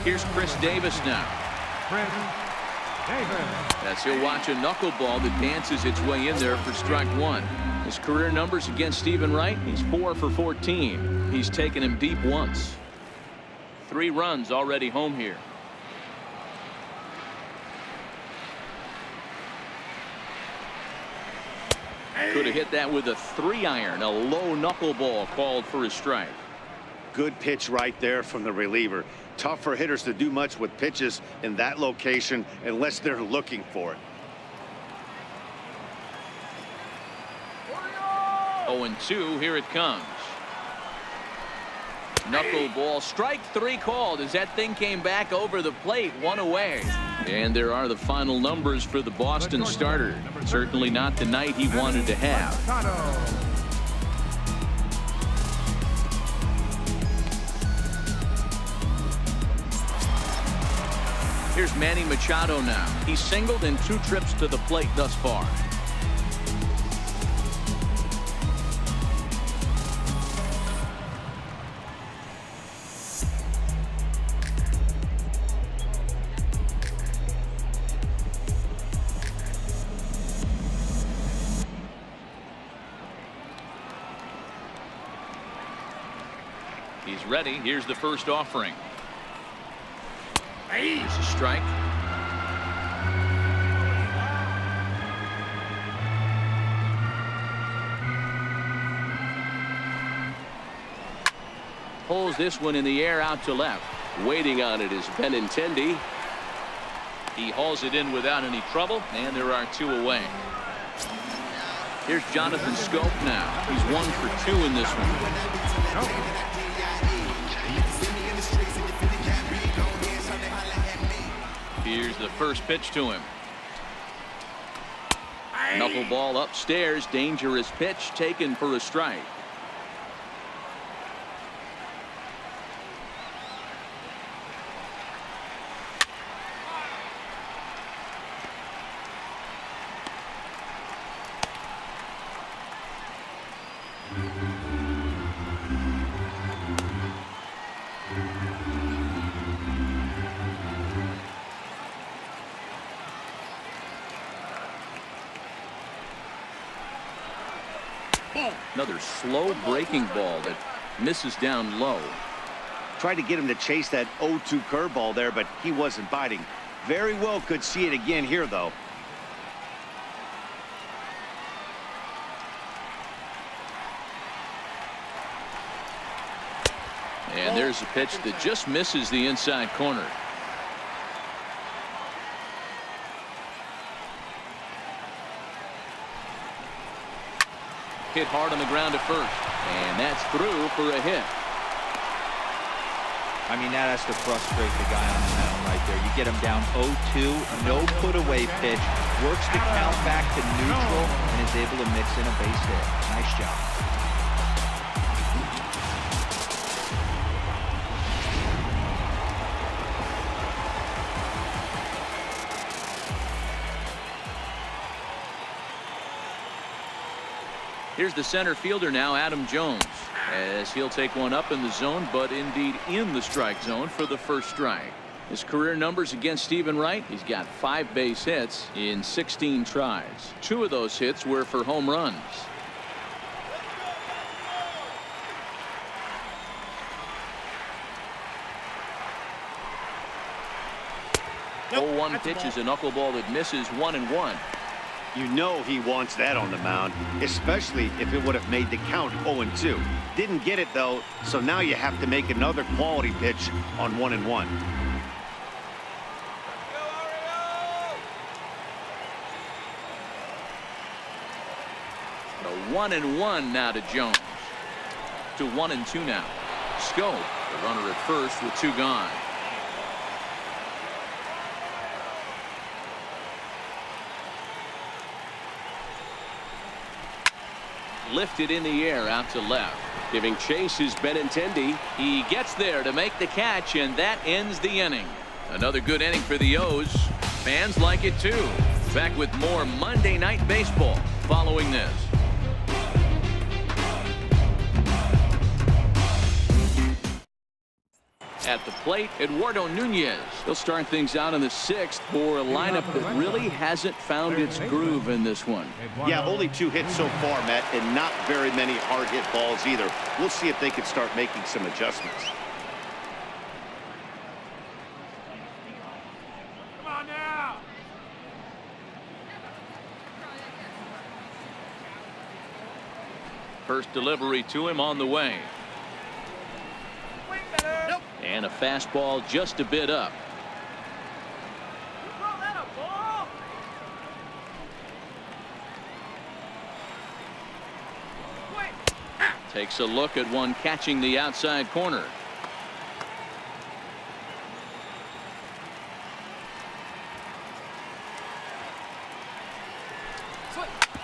Here's Chris Davis now. As he'll watch a knuckleball that dances its way in there for strike 1. His career numbers against Stephen Wright, he's 4 for 14. He's taken him deep once. 3 runs already home here. Could have hit that with a 3-iron, a low knuckleball called for a strike. Good pitch right there from the reliever. Tough for hitters to do much with pitches in that location unless they're looking for it. 0-2, here it comes. Knuckleball, strike 3 called as that thing came back over the plate, 1 away. And there are the final numbers for the Boston starter. Certainly not the night he wanted to have. Here's Manny Machado now. He's singled in 2 trips to the plate thus far. He's ready. Here's the first offering. Here's a strike. Pulls this one in the air out to left. Waiting on it is Benintendi. He hauls it in without any trouble, and there are 2 away. Here's Jonathan Scope now. He's 1 for 2 in this one. Here's Here's the first pitch to him. Knuckleball upstairs. Dangerous pitch taken for a strike. Another slow breaking ball that misses down low. Tried to get him to chase that 0-2 curveball there, but he wasn't biting. Very well could see it again here, though. And there's a pitch that just misses the inside corner. Hit hard on the ground at first, and that's through for a hit. I mean, that has to frustrate the guy on the mound right there. You get him down 0-2, no put away pitch, works the count back to neutral, and is able to mix in a base hit. Nice job. Here's the center fielder now, Adam Jones, as he'll take one up in the zone, but indeed in the strike zone for the first strike. His career numbers against Stephen Wright: he's got 5 base hits in 16 tries. 2 of those hits were for home runs. Nope. 0-1 pitch is a knuckleball that misses 1-1. You know he wants that on the mound, especially if it would have made the count 0-2. Didn't get it, though, so now you have to make another quality pitch on 1-1. The 1-1 now to Jones. To 1-2 now. Scope, the runner at first with 2 gone. Lifted in the air out to left. Giving chase is Benintendi. He gets there to make the catch, and that ends the inning. Another good inning for the O's. Fans like it too. Back with more Monday Night Baseball following this. At the plate, Eduardo Nunez. He'll start things out in the 6th for a lineup that really hasn't found its groove in this one. Yeah, only 2 hits so far, Matt, and not very many hard hit balls either. We'll see if they can start making some adjustments. Come on now. First delivery to him on the way. And a fastball just a bit up. Takes a look at one catching the outside corner.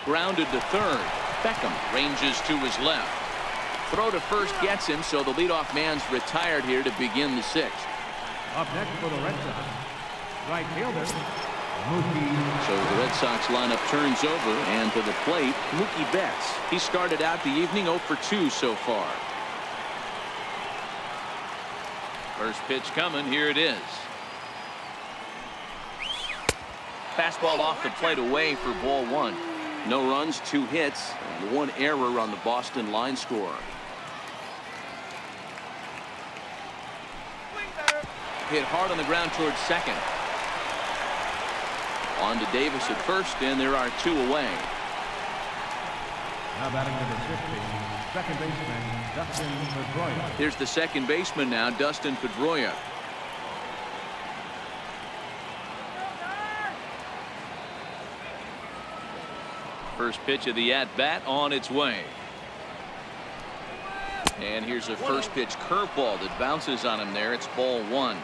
Grounded to third. Beckham ranges to his left. Throw to first gets him, so the leadoff man's retired here to begin the 6th. Up next for the Red Sox, right fielder, Mookie. So the Red Sox lineup turns over, and to the plate, Mookie Betts. He started out the evening 0 for 2 so far. First pitch coming, here it is. Fastball off the plate away for ball 1. No runs, 2 hits, and 1 error on the Boston line score. Hit hard on the ground towards second. On to Davis at first, and there are 2 away. Now batting number 60, second baseman Dustin Pedroia. Here's the second baseman now, Dustin Pedroia. First pitch of the at-bat on its way. And here's a first pitch curveball that bounces on him there. It's ball 1.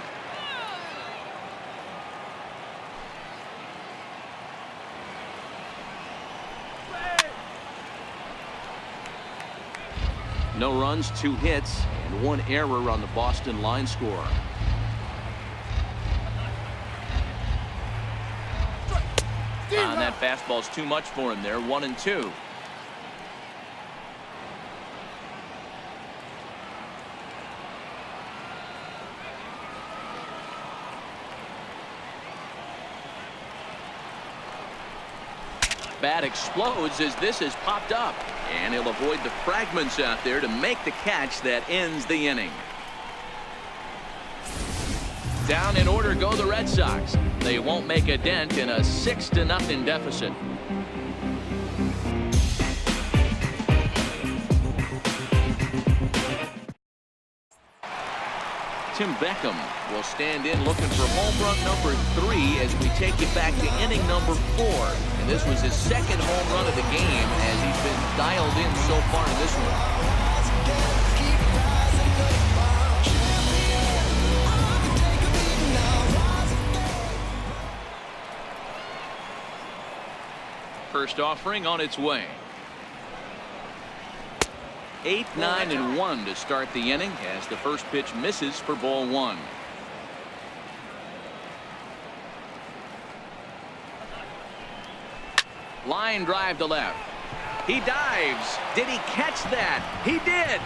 No runs, 2 hits, and 1 error on the Boston line score. And that fastball's too much for him there. 1-2. Bat explodes as this has popped up, and he'll avoid the fragments out there to make the catch that ends the inning. Down in order go the Red Sox. They won't make a dent in a 6-0 deficit. Tim Beckham will stand in looking for home run number 3 as we take it back to inning number 4. And this was his 2nd home run of the game as he's been dialed in so far in this one. First offering on its way. 8, 9, and 1 to start the inning as the first pitch misses for ball 1. Line drive to left. He dives. Did he catch that? He did.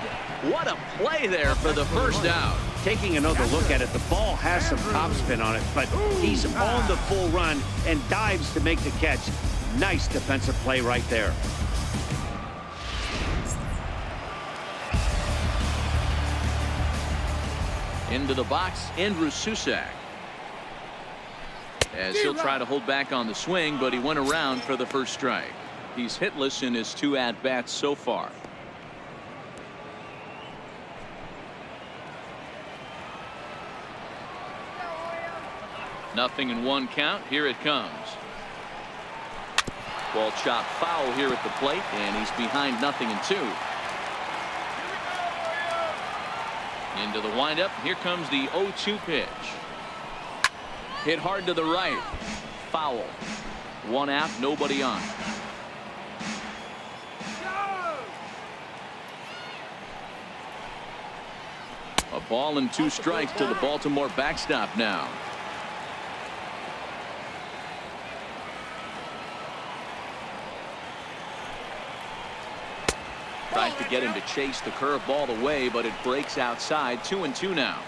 What a play there for the first out. Taking another look at it, the ball has some topspin on it, but he's on the full run and dives to make the catch. Nice defensive play right there. Into the box, Andrew Susac. As he'll try to hold back on the swing, but he went around for the first strike. He's hitless in his 2 at-bats so far. Nothing in 1 count. Here it comes. Ball chopped foul here at the plate, and he's behind 0-2. Into the windup. Here comes the 0-2 pitch. Hit hard to the right. Foul. 1 out, nobody on. A ball and 2 strikes to the Baltimore backstop now. Tries to get him to chase the curveball away, but it breaks outside. 2-2 now.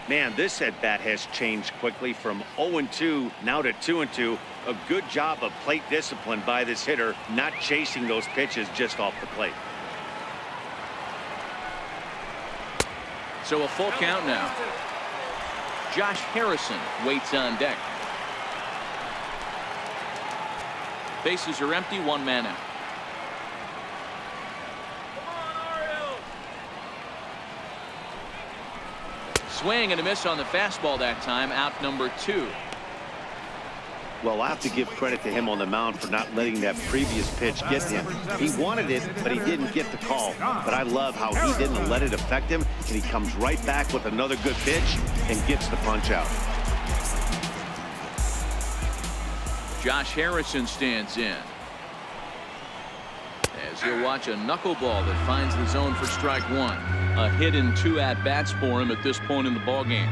Man, this at-bat has changed quickly from 0-2 now to 2-2. A good job of plate discipline by this hitter, not chasing those pitches just off the plate. So a full count now. Josh Harrison waits on deck. Bases are empty, 1 man out. Swing and a miss on the fastball that time. Out number 2. Well, I have to give credit to him on the mound for not letting that previous pitch get him. He wanted it, but he didn't get the call. But I love how he didn't let it affect him, and he comes right back with another good pitch and gets the punch out. Josh Harrison stands in as he'll watch a knuckleball that finds the zone for strike 1. A hit in 2 at-bats for him at this point in the ball game.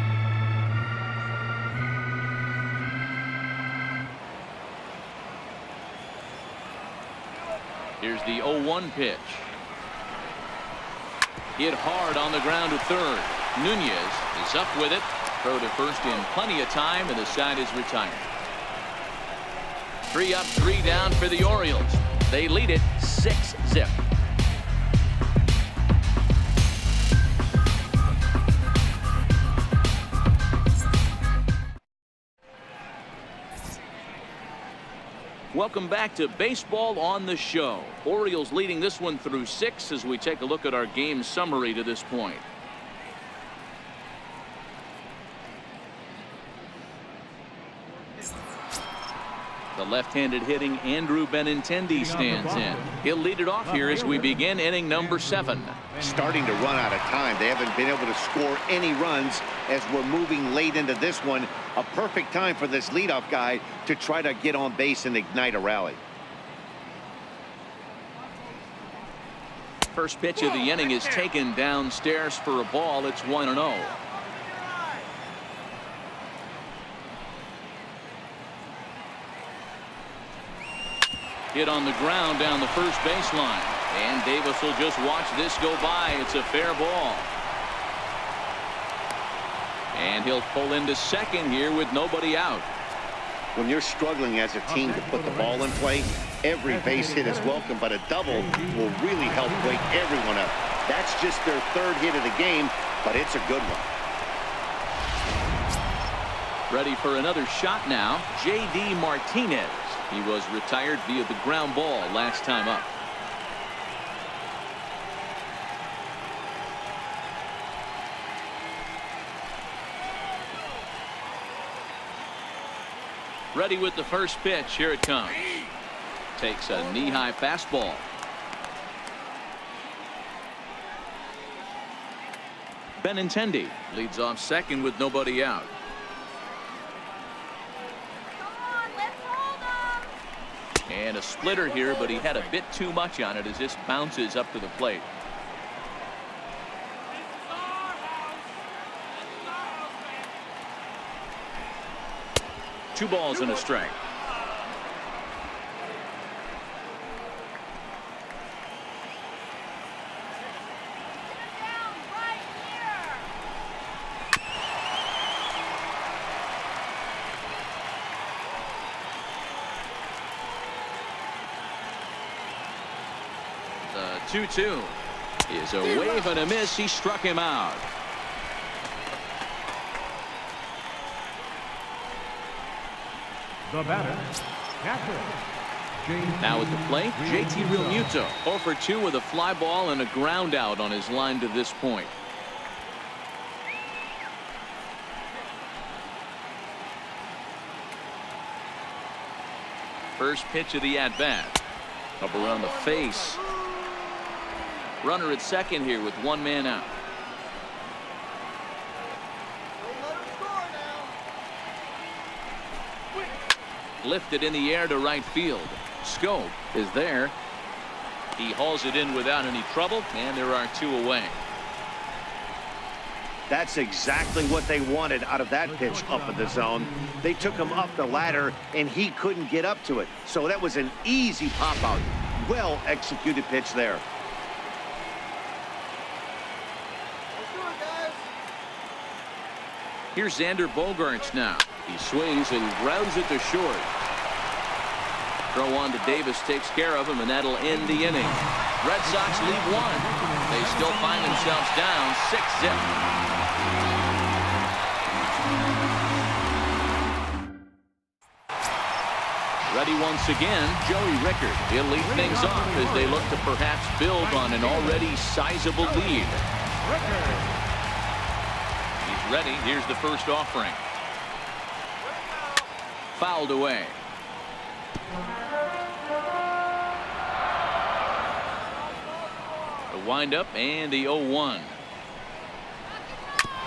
Here's the 0-1 pitch. Hit hard on the ground to third. Nunez is up with it. Throw to first in plenty of time, and the side is retired. 3 up, 3 down for the Orioles. They lead it 6-0. Welcome back to Baseball on the Show. Orioles leading this one through 6 as we take a look at our game summary to this point. The left-handed hitting Andrew Benintendi stands in. He'll lead it off here as we begin inning number 7. Starting to run out of time. They haven't been able to score any runs as we're moving late into this one. A perfect time for this leadoff guy to try to get on base and ignite a rally. First pitch of the inning is taken downstairs for a ball. It's 1-0. Hit on the ground down the first baseline. And Davis will just watch this go by. It's a fair ball. And he'll pull into second here with nobody out. When you're struggling as a team to put the ball in play, every base hit is welcome, but a double will really help wake everyone up. That's just their third hit of the game, but it's a good one. Ready for another shot now, J.D. Martinez. He was retired via the ground ball last time up. Ready with the first pitch. Here it comes. Takes a knee-high fastball. Benintendi leads off second with nobody out. And a splitter here, but he had a bit too much on it as this bounces up to the plate. Two balls and a strike. The 2-2 is a wave and a miss. He struck him out. The batter, catcher. Now at the plate, JT Realmuto 0 for 2 with a fly ball and a ground out on his line to this point. First pitch of the at-bat. Up around the face. Runner at second here with one man out. Lifted in the air to right field. Scope is there. He hauls it in without any trouble, and there are two away. That's exactly what they wanted out of that pitch up in the zone. They took him up the ladder, and he couldn't get up to it. So that was an easy pop-out. Well-executed pitch there. Here's Xander Bogaerts now. He swings and grounds it to short. Throw on to Davis takes care of him, and that'll end the inning. Red Sox lead one. They still find themselves down 6-0. Ready once again, Joey Rickard. He'll lead things off as they look to perhaps build on an already sizable lead. He's ready. Here's the first offering. Fouled away. The windup and the 0-1.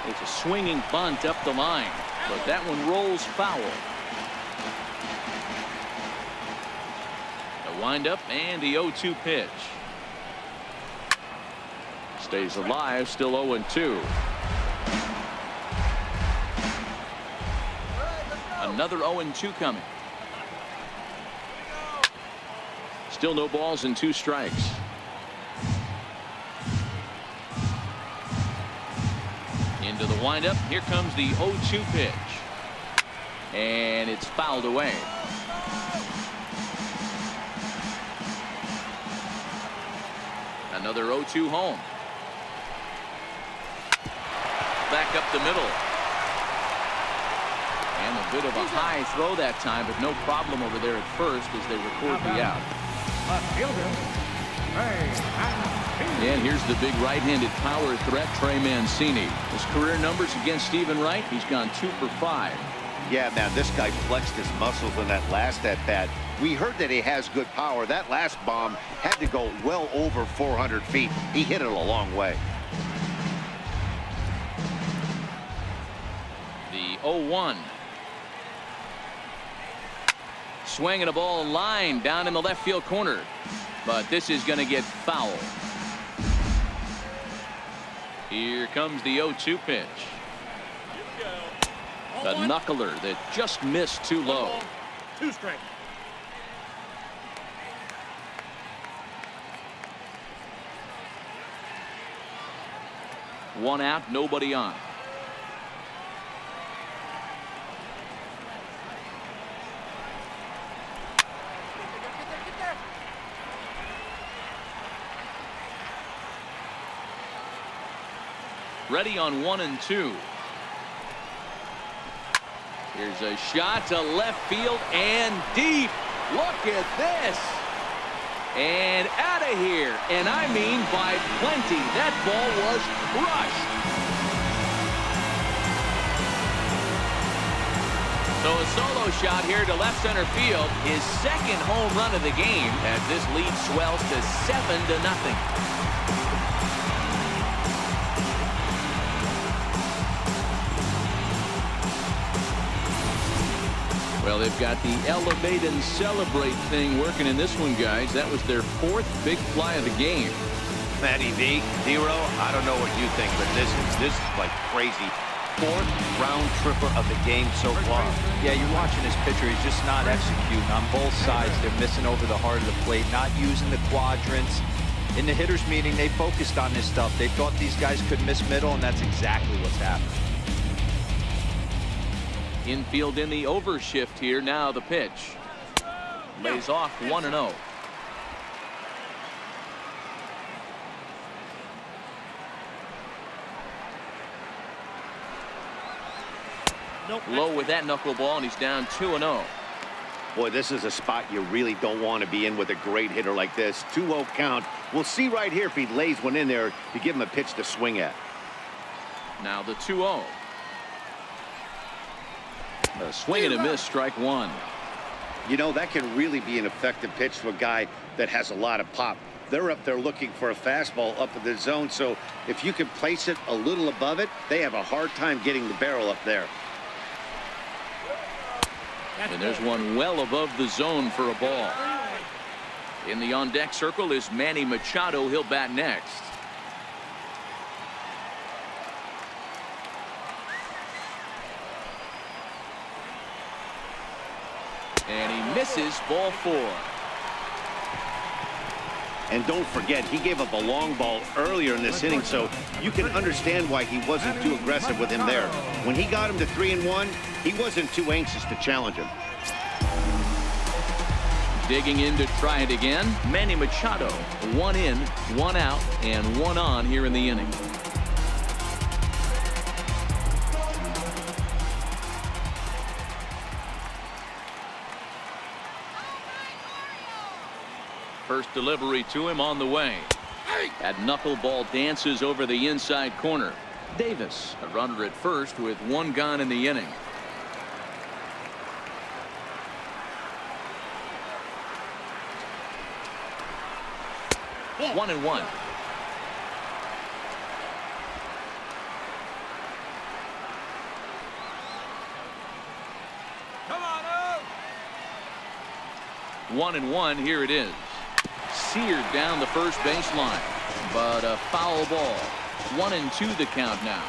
It's a swinging bunt up the line, but that one rolls foul. The windup and the 0-2 pitch. Stays alive, still 0-2. Another 0-2 coming. Still no balls and 2 strikes. Into the windup. Here comes the 0-2 pitch. And it's fouled away. Another 0-2 home. Back up the middle. And a bit of a high throw that time, but no problem over there at first as they record the out. And here's the big right-handed power threat, Trey Mancini. His career numbers against Stephen Wright, he's gone 2 for 5. Yeah, man, this guy flexed his muscles in that last at-bat. We heard that he has good power. That last bomb had to go well over 400 feet. He hit it a long way. The 0-1. Swinging a ball line down in the left field corner. But this is going to get foul. Here comes the 0-2 pitch. A knuckler that just missed too low. 2 straight. One out, nobody on. Ready on 1 and 2. Here's a shot to left field and deep. Look at this. And out of here. And I mean by plenty. That ball was crushed. So a solo shot here to left center field. His second home run of the game as this lead swells to 7-0. Well, they've got the elevate and celebrate thing working in this one, guys. That was their 4th big fly of the game. Matty V, Zero, I don't know what you think, but this is like crazy. 4th round tripper of the game so far. Yeah, you're watching this pitcher. He's just not executing on both sides. They're missing over the heart of the plate, not using the quadrants. In the hitters meeting, they focused on this stuff. They thought these guys could miss middle, and that's exactly what's happening. Infield in the overshift here. Now the pitch. Lays off 1-0. Low with that knuckleball, and he's down 2-0. Boy, this is a spot you really don't want to be in with a great hitter like this. 2-0 count. We'll see right here if he lays one in there to give him a pitch to swing at. Now the 2-0. A swing and a miss, strike 1. You know, that can really be an effective pitch to a guy that has a lot of pop. They're up there looking for a fastball up in the zone, so if you can place it a little above it, they have a hard time getting the barrel up there. And there's one well above the zone for a ball. In the on-deck circle is Manny Machado. He'll bat next. And he misses, ball 4. And don't forget, he gave up a long ball earlier in this inning, so you can understand why he wasn't too aggressive with him there. When he got him to 3-1, he wasn't too anxious to challenge him. Digging in to try it again, Manny Machado. 1 in, 1 out, and 1 on here in the inning. First delivery to him on the way. That knuckleball dances over the inside corner. Davis, a runner at first with 1 gone in the inning. One and 1. Come on, out. 1 and 1. Here it is. Seared down the first baseline, but a foul ball. 1 and 2 the count now.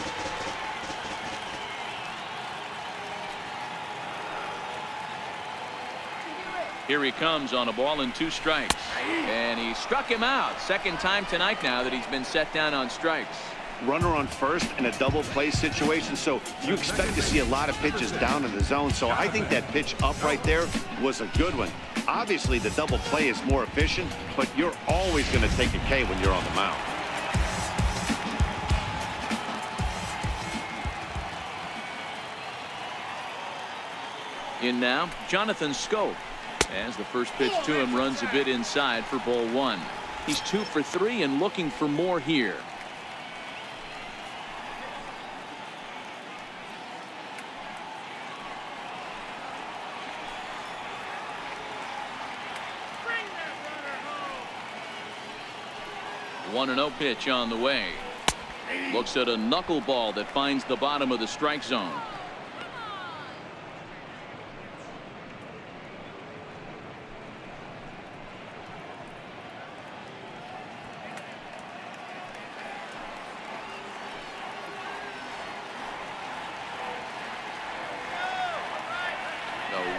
Here he comes on a ball and 2 strikes, and he struck him out. Second time tonight now that he's been set down on strikes. Runner on first in a double play situation, so you expect to see a lot of pitches down in the zone. So I think that pitch up right there was a good one. Obviously, the double play is more efficient, but you're always going to take a K when you're on the mound. In now, Jonathan Scope. As the first pitch to him runs a bit inside for ball 1. He's 2 for 3 and looking for more here. Bring that runner home. 1-0 pitch on the way. Looks at a knuckleball that finds the bottom of the strike zone.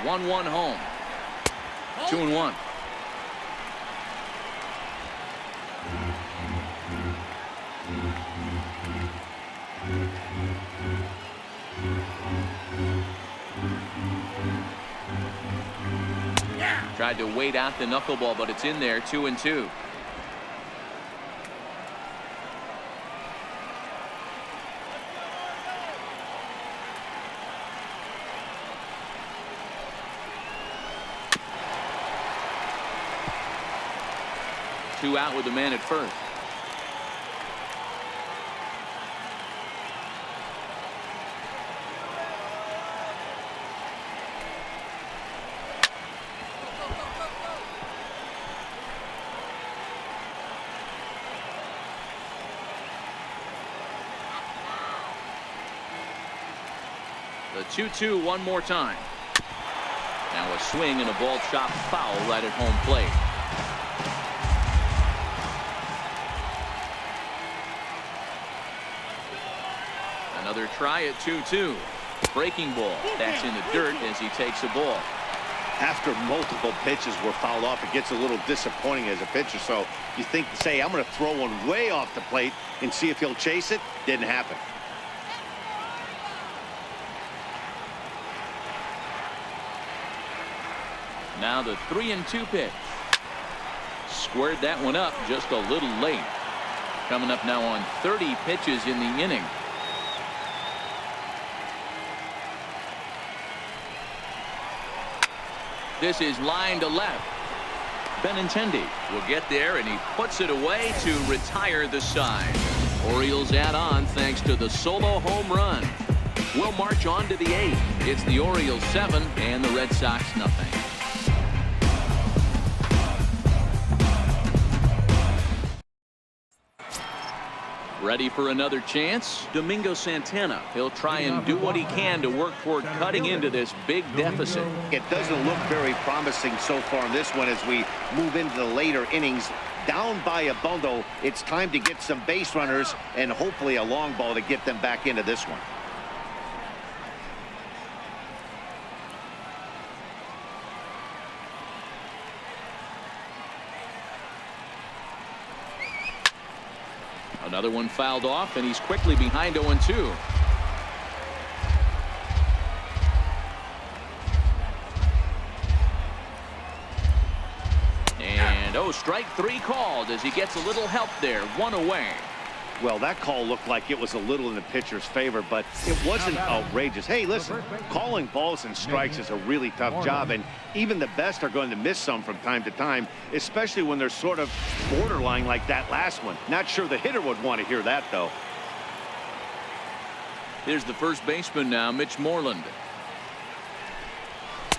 1-1 home. 2-1. Tried to wait out the knuckleball, but it's in there. 2-2. Two out with the man at first. The 2-2 one more time. Now a swing and a ball chopped foul right at home plate. Another try at 2-2. Breaking ball. That's in the dirt as he takes a ball. After multiple pitches were fouled off, it gets a little disappointing as a pitcher. So you think, say, I'm going to throw one way off the plate and see if he'll chase it. Didn't happen. Now the 3-2 pitch. Squared that one up just a little late. Coming up now on 30 pitches in the inning. This is line to left. Benintendi will get there, and he puts it away to retire the side. Orioles add on thanks to the solo home run. We'll march on to the 8th. It's the Orioles 7 and the Red Sox nothing. Ready for another chance? Domingo Santana. He'll try and do what he can to work toward cutting into this big deficit. It doesn't look very promising so far in this one as we move into the later innings. Down by a bundle, it's time to get some base runners and hopefully a long ball to get them back into this one. Another one fouled off, and he's quickly behind 0-2. And strike 3 called as he gets a little help there. 1 away. Well, that call looked like it was a little in the pitcher's favor, but it wasn't outrageous. Hey, listen, calling balls and strikes is a really tough job, and even the best are going to miss some from time to time, especially when they're sort of borderline like that last one. Not sure the hitter would want to hear that, though. Here's the first baseman now, Mitch Moreland.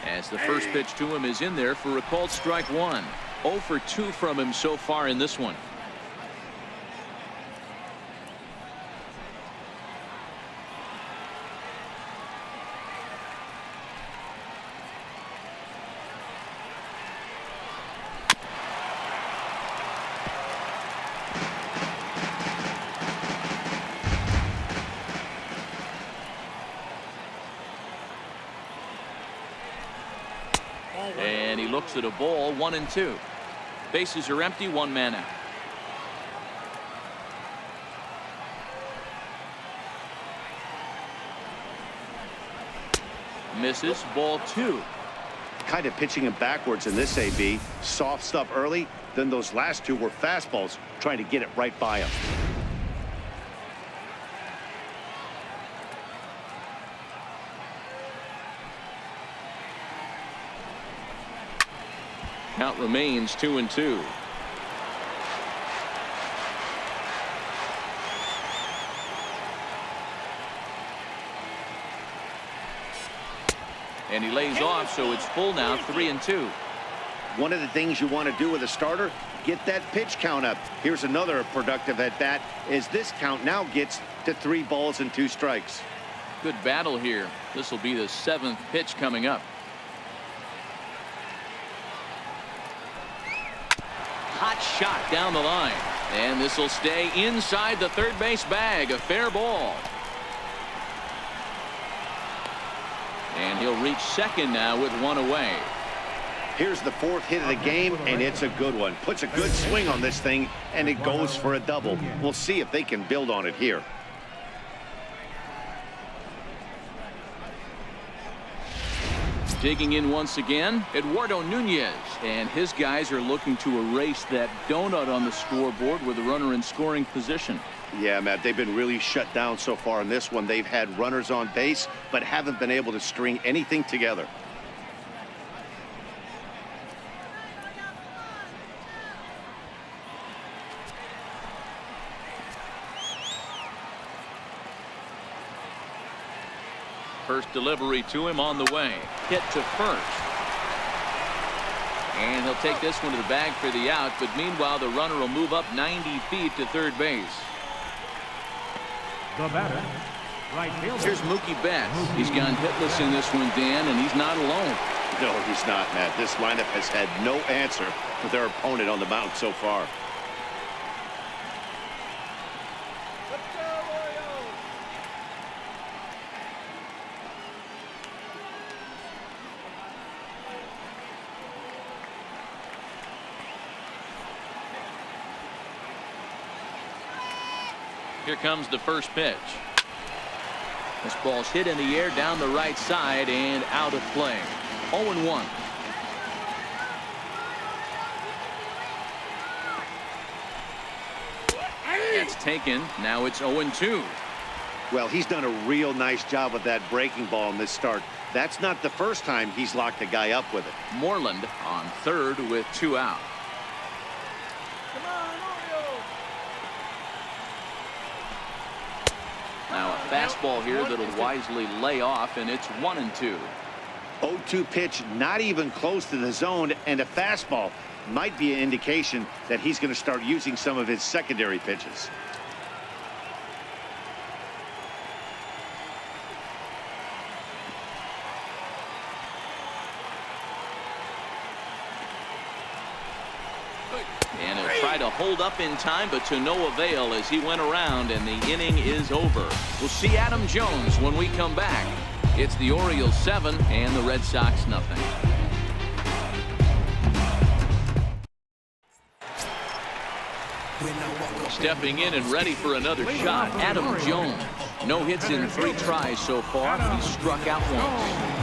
As the first pitch to him is in there for a called strike 1. 0 for 2 from him so far in this one. And he looks at a ball. 1-2. Bases are empty. 1 man out. Misses. Ball 2. Kind of pitching him backwards in this AB. Soft stuff early, then those last 2 were fastballs, trying to get it right by him. Count remains 2-2. And he lays off, so it's full now. 3-2. One of the things you want to do with a starter, get that pitch count up. Here's another productive at bat as this count now gets to 3 balls and 2 strikes. Good battle here. This will be the 7th pitch coming up. Hot shot down the line, and this will stay inside the third base bag. A fair ball. And he'll reach second now with one away. Here's the fourth hit of the game, and it's a good one. Puts a good swing on this thing, and it goes for a double. We'll see if they can build on it here. Digging in once again, Eduardo Nunez, and his guys are looking to erase that donut on the scoreboard with a runner in scoring position. Yeah, Matt, they've been really shut down so far in this one. They've had runners on base, but haven't been able to string anything together. First delivery to him on the way. Hit to first. And he'll take this one to the bag for the out, but meanwhile the runner will move up 90 feet to third base. The batter, right fielder. Here's Mookie Betts. He's gone hitless in this one, Dan, and he's not alone. No, he's not, Matt. This lineup has had no answer for their opponent on the mound so far. Here comes the first pitch. This ball's hit in the air down the right side and out of play. 0-1. That's taken. Now it's 0-2. Well, he's done a real nice job with that breaking ball in this start. That's not the first time he's locked a guy up with it. Moreland on third with 2 out. Now a fastball here that'll wisely lay off, and it's 1-2. 0-2 pitch, not even close to the zone, and a fastball might be an indication that he's going to start using some of his secondary pitches. And he'll try to hold up in time, but to no avail as he went around, and the inning is over. We'll see Adam Jones when we come back. It's the Orioles 7 and the Red Sox nothing. Stepping in and ready for another shot, Adam Jones. No hits in 3 tries so far. He struck out once.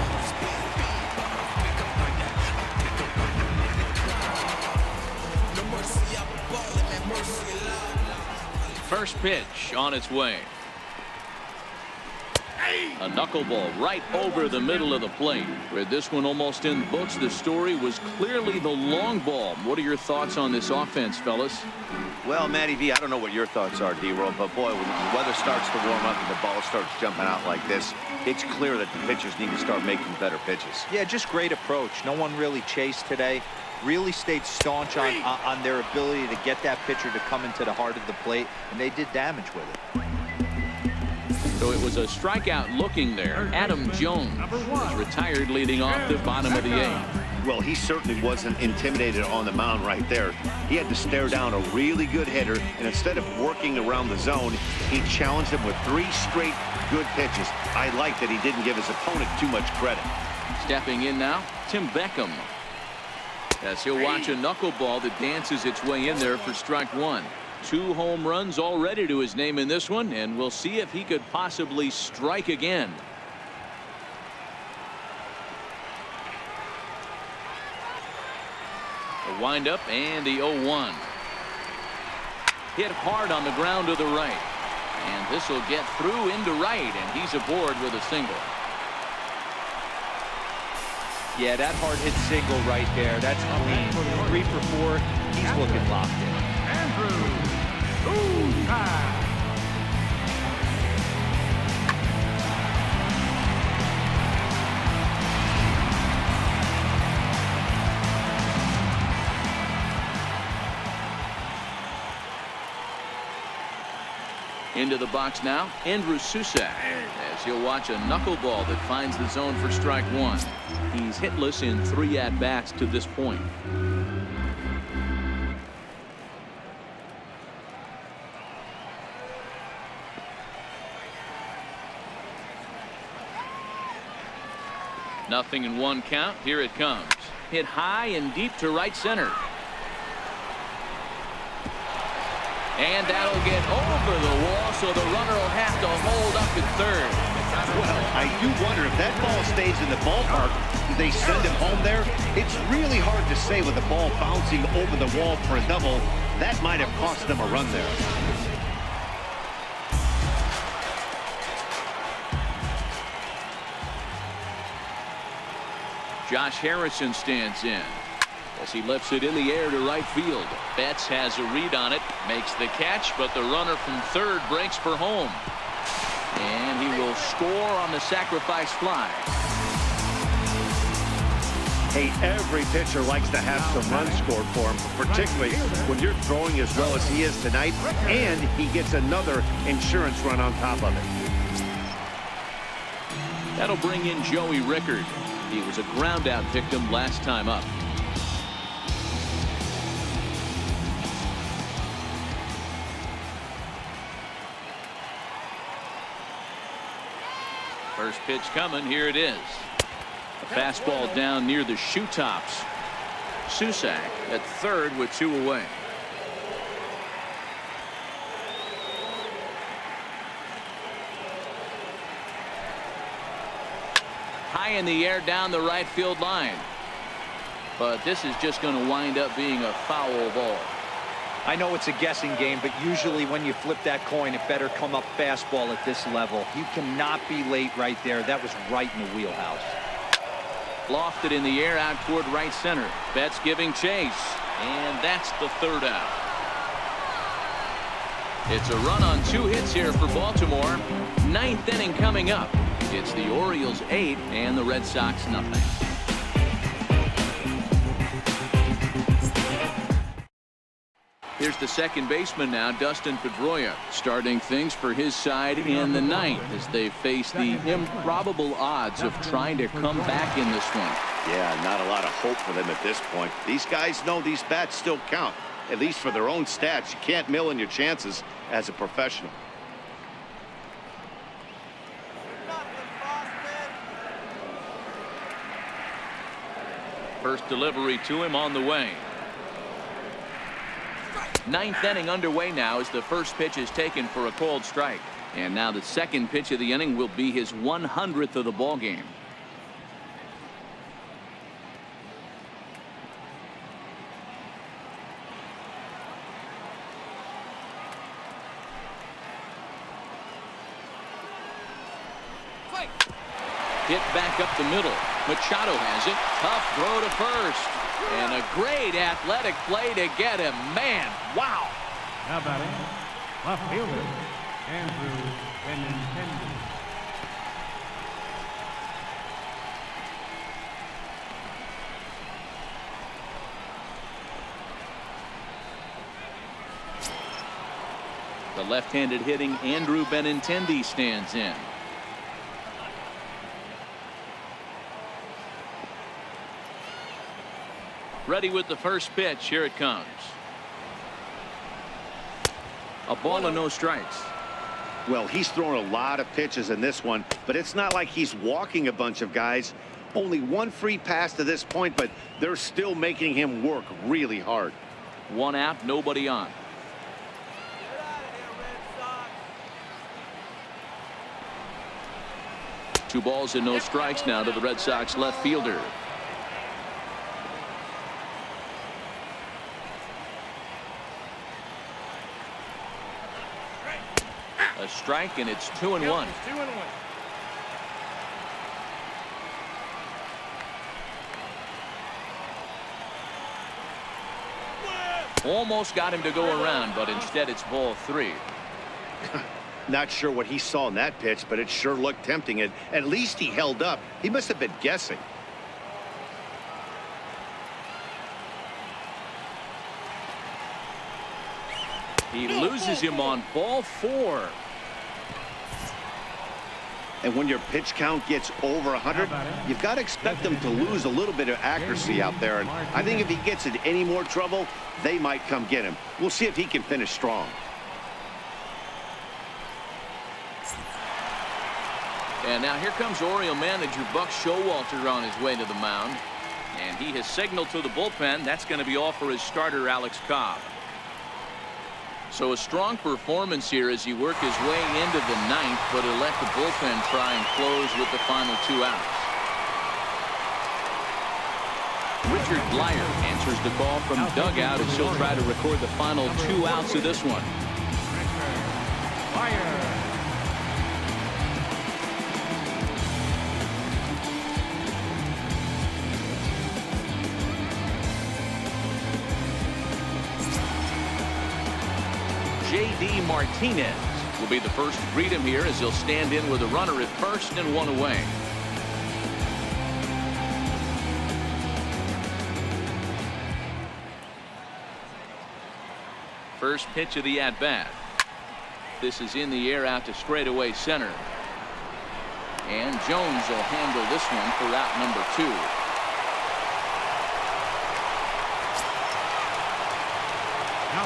First pitch on its way. A knuckleball right over the middle of the plate. With this one almost in the books, the story was clearly the long ball. What are your thoughts on this offense, fellas? Well, Matty V, I don't know what your thoughts are, D-Roll, but boy, when the weather starts to warm up and the ball starts jumping out like this, it's clear that the pitchers need to start making better pitches. Yeah, just great approach. No one really chased today. Really stayed staunch on their ability to get that pitcher to come into the heart of the plate, and they did damage with it. So it was a strikeout looking there. Adam Jones was retired leading off the bottom of the 8th. Well, he certainly wasn't intimidated on the mound right there. He had to stare down a really good hitter, and instead of working around the zone, he challenged him with 3 straight good pitches. I like that he didn't give his opponent too much credit. Stepping in now, Tim Beckham. As he'll watch a knuckleball that dances its way in there for strike 1. 2 home runs already to his name in this one, and we'll see if he could possibly strike again. The windup and the 0-1. Hit hard on the ground to the right. And this will get through into right, and he's aboard with a single. Yeah, that hard hit single right there. That's clean. 3 for 4. He's looking locked in. Andrew. Ooh, time. Into the box now, Andrew Susak, as he'll watch a knuckleball that finds the zone for strike 1. He's hitless in 3 at-bats to this point. 0-1 count. Here it comes. Hit high and deep to right center. And that'll get over the wall, so the runner will have to hold up at third. Well, I do wonder if that ball stays in the ballpark, do they send him home there? It's really hard to say with the ball bouncing over the wall for a double. That might have cost them a run there. Josh Harrison stands in as he lifts it in the air to right field. Betts has a read on it, makes the catch, but the runner from third breaks for home. And he will score on the sacrifice fly. Hey, every pitcher likes to have some runs scored for him, particularly when you're throwing as well as he is tonight, and he gets another insurance run on top of it. That'll bring in Joey Rickard. He was a ground out victim last time up. First pitch coming. Here it is. A fastball down near the shoe tops. Susak at third with 2 away. High in the air down the right field line. But this is just going to wind up being a foul ball. I know it's a guessing game, but usually when you flip that coin, it better come up fastball at this level. You cannot be late right there. That was right in the wheelhouse. Lofted in the air out toward right center. Betts giving chase. And that's the third out. It's a run on 2 hits here for Baltimore. 9th inning coming up. It's the Orioles 8 and the Red Sox nothing. Here's the second baseman now, Dustin Pedroia, starting things for his side in the 9th as they face the improbable odds of trying to come back in this one. Yeah, not a lot of hope for them at this point. These guys know these bats still count, at least for their own stats. You can't mill in your chances as a professional. First delivery to him on the way. 9th inning underway now as the first pitch is taken for a called strike. And now the second pitch of the inning will be his 100th of the ball game. Hit back up the middle. Machado has it. Tough throw to first. And a great athletic play to get him. Man, wow. Now batting, left fielder, Andrew Benintendi. The left-handed hitting Andrew Benintendi stands in. Ready with the first pitch. Here it comes. A ball and no strikes. Well, he's thrown a lot of pitches in this one, but it's not like he's walking a bunch of guys. Only 1 free pass to this point, but they're still making him work really hard. 1 out, nobody on. Two balls and no strikes now to the Red Sox left fielder. A strike, and it's 2-1. 2-1. Almost got him to go around, but instead it's ball 3. Not sure what he saw in that pitch, but it sure looked tempting. And at least he held up. He must have been guessing. He loses him on ball 4. And when your pitch count gets over 100, you've got to expect them to lose a little bit of accuracy out there. And I think if he gets in any more trouble, they might come get him. We'll see if he can finish strong. And now here comes Oriole manager Buck Showalter on his way to the mound. And he has signaled to the bullpen that's going to be all for his starter, Alex Cobb. So a strong performance here as he worked his way into the ninth, but he'll let the bullpen try and close with the final 2 outs. Richard Blyer answers the call from dugout as he'll try to record the final 2 outs of this one. J.D. Martinez will be the first to greet him here as he'll stand in with a runner at first and 1 away. First pitch of the at-bat. This is in the air out to straightaway center. And Jones will handle this one for out number 2.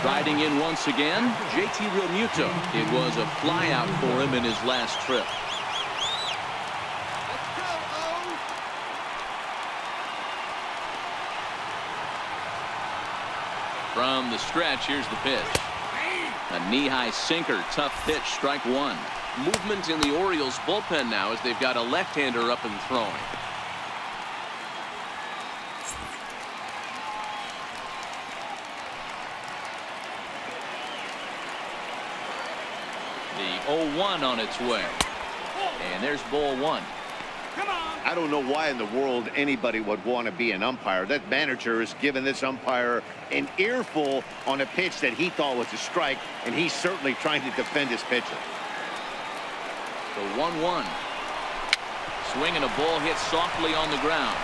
Riding in once again, JT Realmuto. It was a flyout for him in his last trip. From the stretch, here's the pitch. A knee-high sinker, tough pitch, strike 1. Movement in the Orioles bullpen now as they've got a left-hander up and throwing. The 0-1 on its way. And there's ball 1. I don't know why in the world anybody would want to be an umpire. That manager has given this umpire an earful on a pitch that he thought was a strike, and he's certainly trying to defend his pitcher. The 1-1. Swinging a ball hit softly on the ground.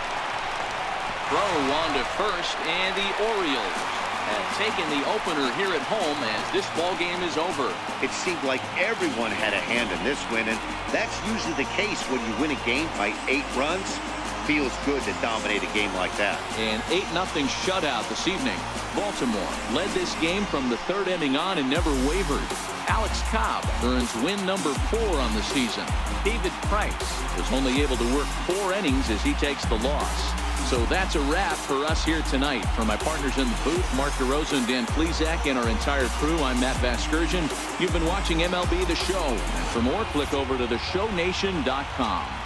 Throw on to first, and the Orioles have taken the opener here at home as this ball game is over. It seemed like everyone had a hand in this win, and that's usually the case when you win a game by 8 runs. Feels good to dominate a game like that. An 8-0 shutout this evening. Baltimore led this game from the 3rd inning on and never wavered. Alex Cobb earns win number 4 on the season. David Price was only able to work 4 innings as he takes the loss. So that's a wrap for us here tonight. For my partners in the booth, Mark DeRosa and Dan Plesac, and our entire crew, I'm Matt Vasgersian. You've been watching MLB The Show. And for more, click over to theshownation.com.